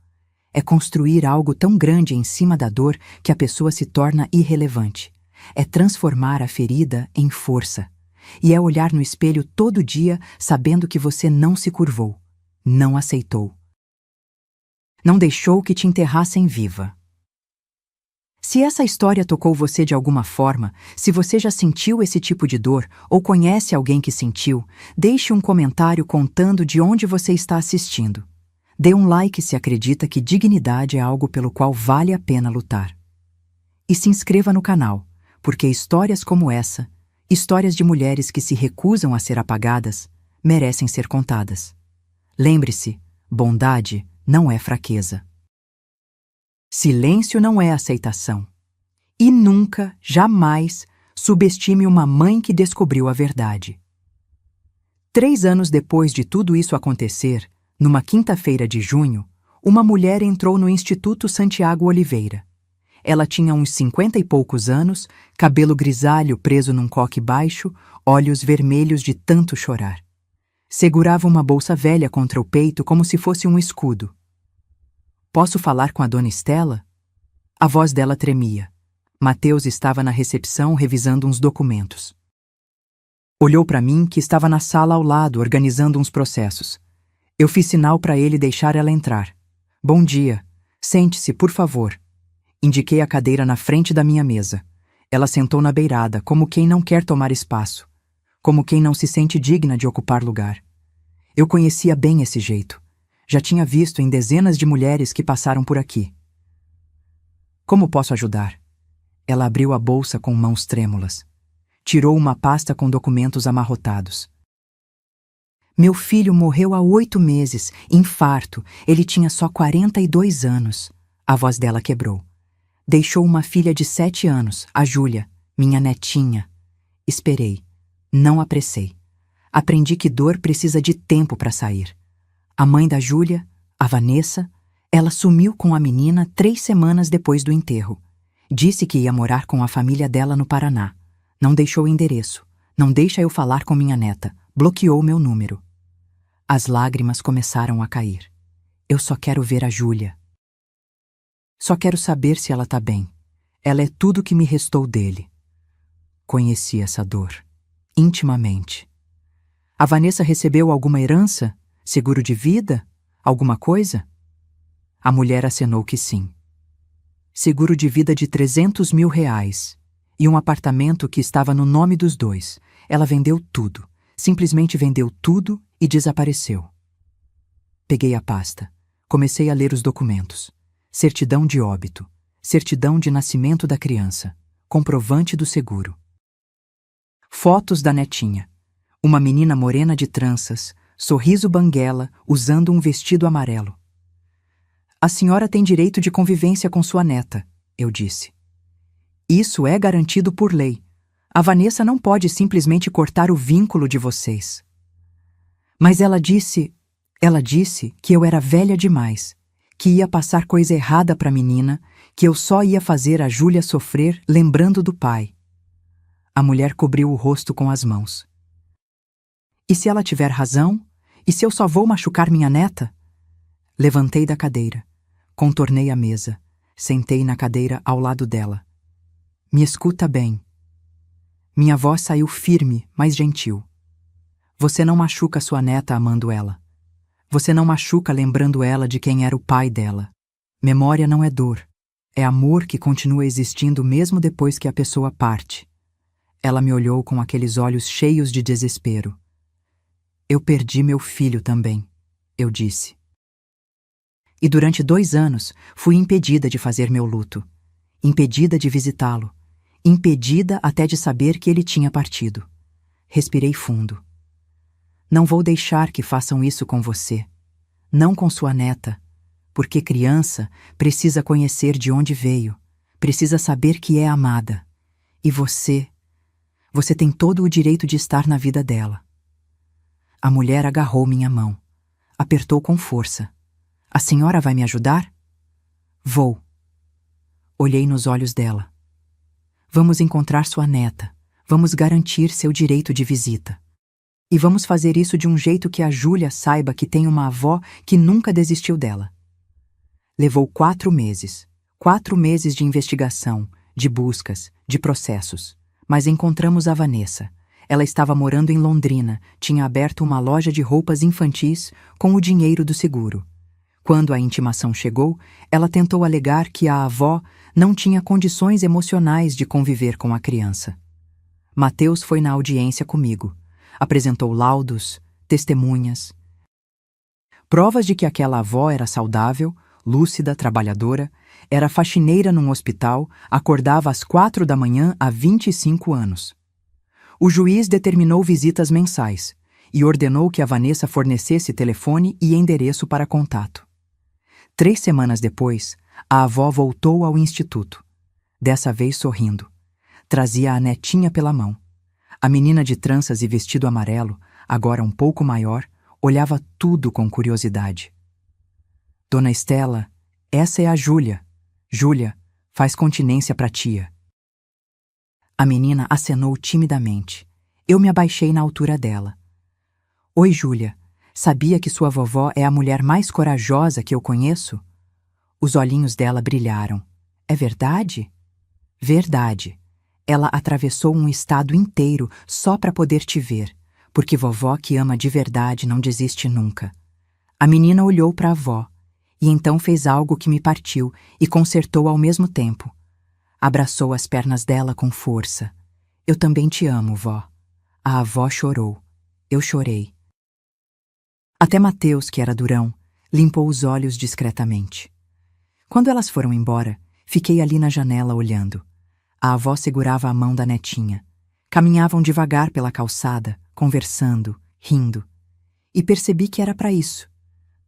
É construir algo tão grande em cima da dor que a pessoa se torna irrelevante. É transformar a ferida em força. E é olhar no espelho todo dia sabendo que você não se curvou, não aceitou. Não deixou que te enterrassem viva. Se essa história tocou você de alguma forma, se você já sentiu esse tipo de dor ou conhece alguém que sentiu, deixe um comentário contando de onde você está assistindo. Dê um like se acredita que dignidade é algo pelo qual vale a pena lutar. E se inscreva no canal, porque histórias como essa, histórias de mulheres que se recusam a ser apagadas, merecem ser contadas. Lembre-se, bondade não é fraqueza. Silêncio não é aceitação. E nunca, jamais, subestime uma mãe que descobriu a verdade. 3 anos depois de tudo isso acontecer, Numa quinta-feira de junho, uma mulher entrou no Instituto Santiago Oliveira. Ela tinha uns 50 e poucos anos, cabelo grisalho preso num coque baixo, olhos vermelhos de tanto chorar. Segurava uma bolsa velha contra o peito como se fosse um escudo. "Posso falar com a dona Estela?" A voz dela tremia. Mateus estava na recepção revisando uns documentos. Olhou para mim, que estava na sala ao lado, organizando uns processos. Eu fiz sinal para ele deixar ela entrar. "Bom dia. Sente-se, por favor." Indiquei a cadeira na frente da minha mesa. Ela sentou na beirada, como quem não quer tomar espaço, como quem não se sente digna de ocupar lugar. Eu conhecia bem esse jeito. Já tinha visto em dezenas de mulheres que passaram por aqui. "Como posso ajudar?" Ela abriu a bolsa com mãos trêmulas. Tirou uma pasta com documentos amarrotados. "Meu filho morreu há 8 meses, infarto. Ele tinha só 42 anos. A voz dela quebrou. "Deixou uma filha de 7 anos, a Júlia, minha netinha." Esperei. Não apressei. Aprendi que dor precisa de tempo para sair. A mãe da Júlia, a Vanessa, ela sumiu com a menina 3 semanas depois do enterro. Disse que ia morar com a família dela no Paraná. Não deixou o endereço. Não deixa eu falar com minha neta. Bloqueou meu número. As lágrimas começaram a cair. Eu só quero ver a Júlia. Só quero saber se ela tá bem. Ela é tudo que me restou dele. Conheci essa dor. Intimamente. A Vanessa recebeu alguma herança? Seguro de vida? Alguma coisa? A mulher acenou que sim. Seguro de vida de R$300 mil. E um apartamento que estava no nome dos dois. Ela vendeu tudo. Simplesmente vendeu tudo e desapareceu. Peguei a pasta. Comecei a ler os documentos. Certidão de óbito. Certidão de nascimento da criança. Comprovante do seguro. Fotos da netinha. Uma menina morena de tranças, sorriso banguela, usando um vestido amarelo. "A senhora tem direito de convivência com sua neta", eu disse. "Isso é garantido por lei. A Vanessa não pode simplesmente cortar o vínculo de vocês." Mas ela disse que eu era velha demais, que ia passar coisa errada para a menina, que eu só ia fazer a Júlia sofrer lembrando do pai. A mulher cobriu o rosto com as mãos. "E se ela tiver razão? E se eu só vou machucar minha neta?" Levantei da cadeira. Contornei a mesa. Sentei na cadeira ao lado dela. "Me escuta bem." Minha voz saiu firme, mas gentil. "Você não machuca sua neta amando ela. Você não machuca lembrando ela de quem era o pai dela. Memória não é dor. É amor que continua existindo mesmo depois que a pessoa parte." Ela me olhou com aqueles olhos cheios de desespero. "Eu perdi meu filho também", eu disse. E durante 2 anos fui impedida de fazer meu luto. Impedida de visitá-lo. Impedida até de saber que ele tinha partido. Respirei fundo. "Não vou deixar que façam isso com você. Não com sua neta. Porque criança precisa conhecer de onde veio. Precisa saber que é amada. E você tem todo o direito de estar na vida dela." A mulher agarrou minha mão. Apertou com força. "A senhora vai me ajudar?" "Vou." Olhei nos olhos dela. "Vamos encontrar sua neta. Vamos garantir seu direito de visita. E vamos fazer isso de um jeito que a Júlia saiba que tem uma avó que nunca desistiu dela." Levou 4 meses. 4 meses de investigação, de buscas, de processos. Mas encontramos a Vanessa. Ela estava morando em Londrina, tinha aberto uma loja de roupas infantis com o dinheiro do seguro. Quando a intimação chegou, ela tentou alegar que a avó não tinha condições emocionais de conviver com a criança. Mateus foi na audiência comigo. Apresentou laudos, testemunhas. Provas de que aquela avó era saudável, lúcida, trabalhadora, era faxineira num hospital, acordava às 4 da manhã há 25 anos. O juiz determinou visitas mensais e ordenou que a Vanessa fornecesse telefone e endereço para contato. 3 semanas depois, a avó voltou ao instituto, dessa vez sorrindo. Trazia a netinha pela mão. A menina de tranças e vestido amarelo, agora um pouco maior, Olhava tudo com curiosidade. Dona Estela, essa é a Júlia. Júlia, faz continência pra tia. A menina acenou timidamente. Eu me abaixei na altura dela. Oi, Júlia. Sabia que sua vovó é a mulher mais corajosa que eu conheço? Os olhinhos dela brilharam. É verdade? Verdade. Ela atravessou um estado inteiro só para poder te ver, porque vovó que ama de verdade não desiste nunca. A menina olhou para a avó, e então fez algo que me partiu e consertou ao mesmo tempo. Abraçou as pernas dela com força. Eu também te amo, vó. A avó chorou. Eu chorei. Até Mateus, que era durão, limpou os olhos discretamente. Quando elas foram embora, fiquei ali na janela olhando. A avó segurava a mão da netinha. Caminhavam devagar pela calçada, conversando, rindo. E percebi que era para isso.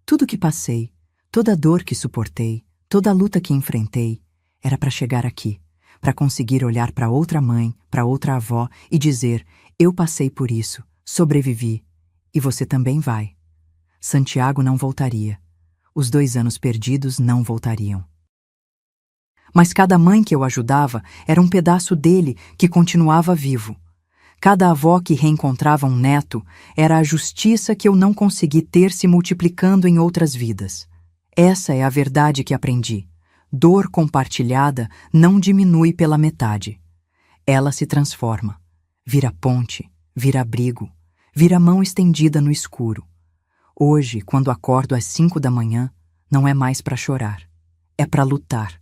Tudo que passei, toda a dor que suportei, toda a luta que enfrentei, era para chegar aqui, para conseguir olhar para outra mãe, para outra avó e dizer: eu passei por isso, sobrevivi, e você também vai. Santiago não voltaria. Os 2 anos perdidos não voltariam. Mas cada mãe que eu ajudava era um pedaço dele que continuava vivo. Cada avó que reencontrava um neto era a justiça que eu não consegui ter se multiplicando em outras vidas. Essa é a verdade que aprendi. Dor compartilhada não diminui pela metade. Ela se transforma. Vira ponte, vira abrigo, vira mão estendida no escuro. Hoje, quando acordo às 5 da manhã, não é mais para chorar. É para lutar.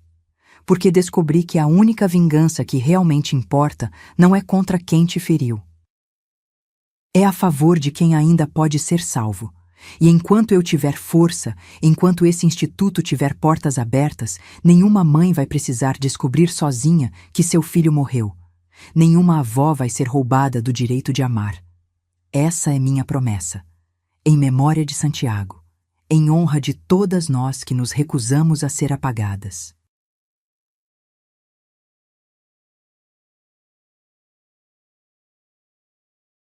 Porque descobri que a única vingança que realmente importa não é contra quem te feriu. É a favor de quem ainda pode ser salvo. E enquanto eu tiver força, enquanto esse instituto tiver portas abertas, nenhuma mãe vai precisar descobrir sozinha que seu filho morreu. Nenhuma avó vai ser roubada do direito de amar. Essa é minha promessa. Em memória de Santiago, em honra de todas nós que nos recusamos a ser apagadas.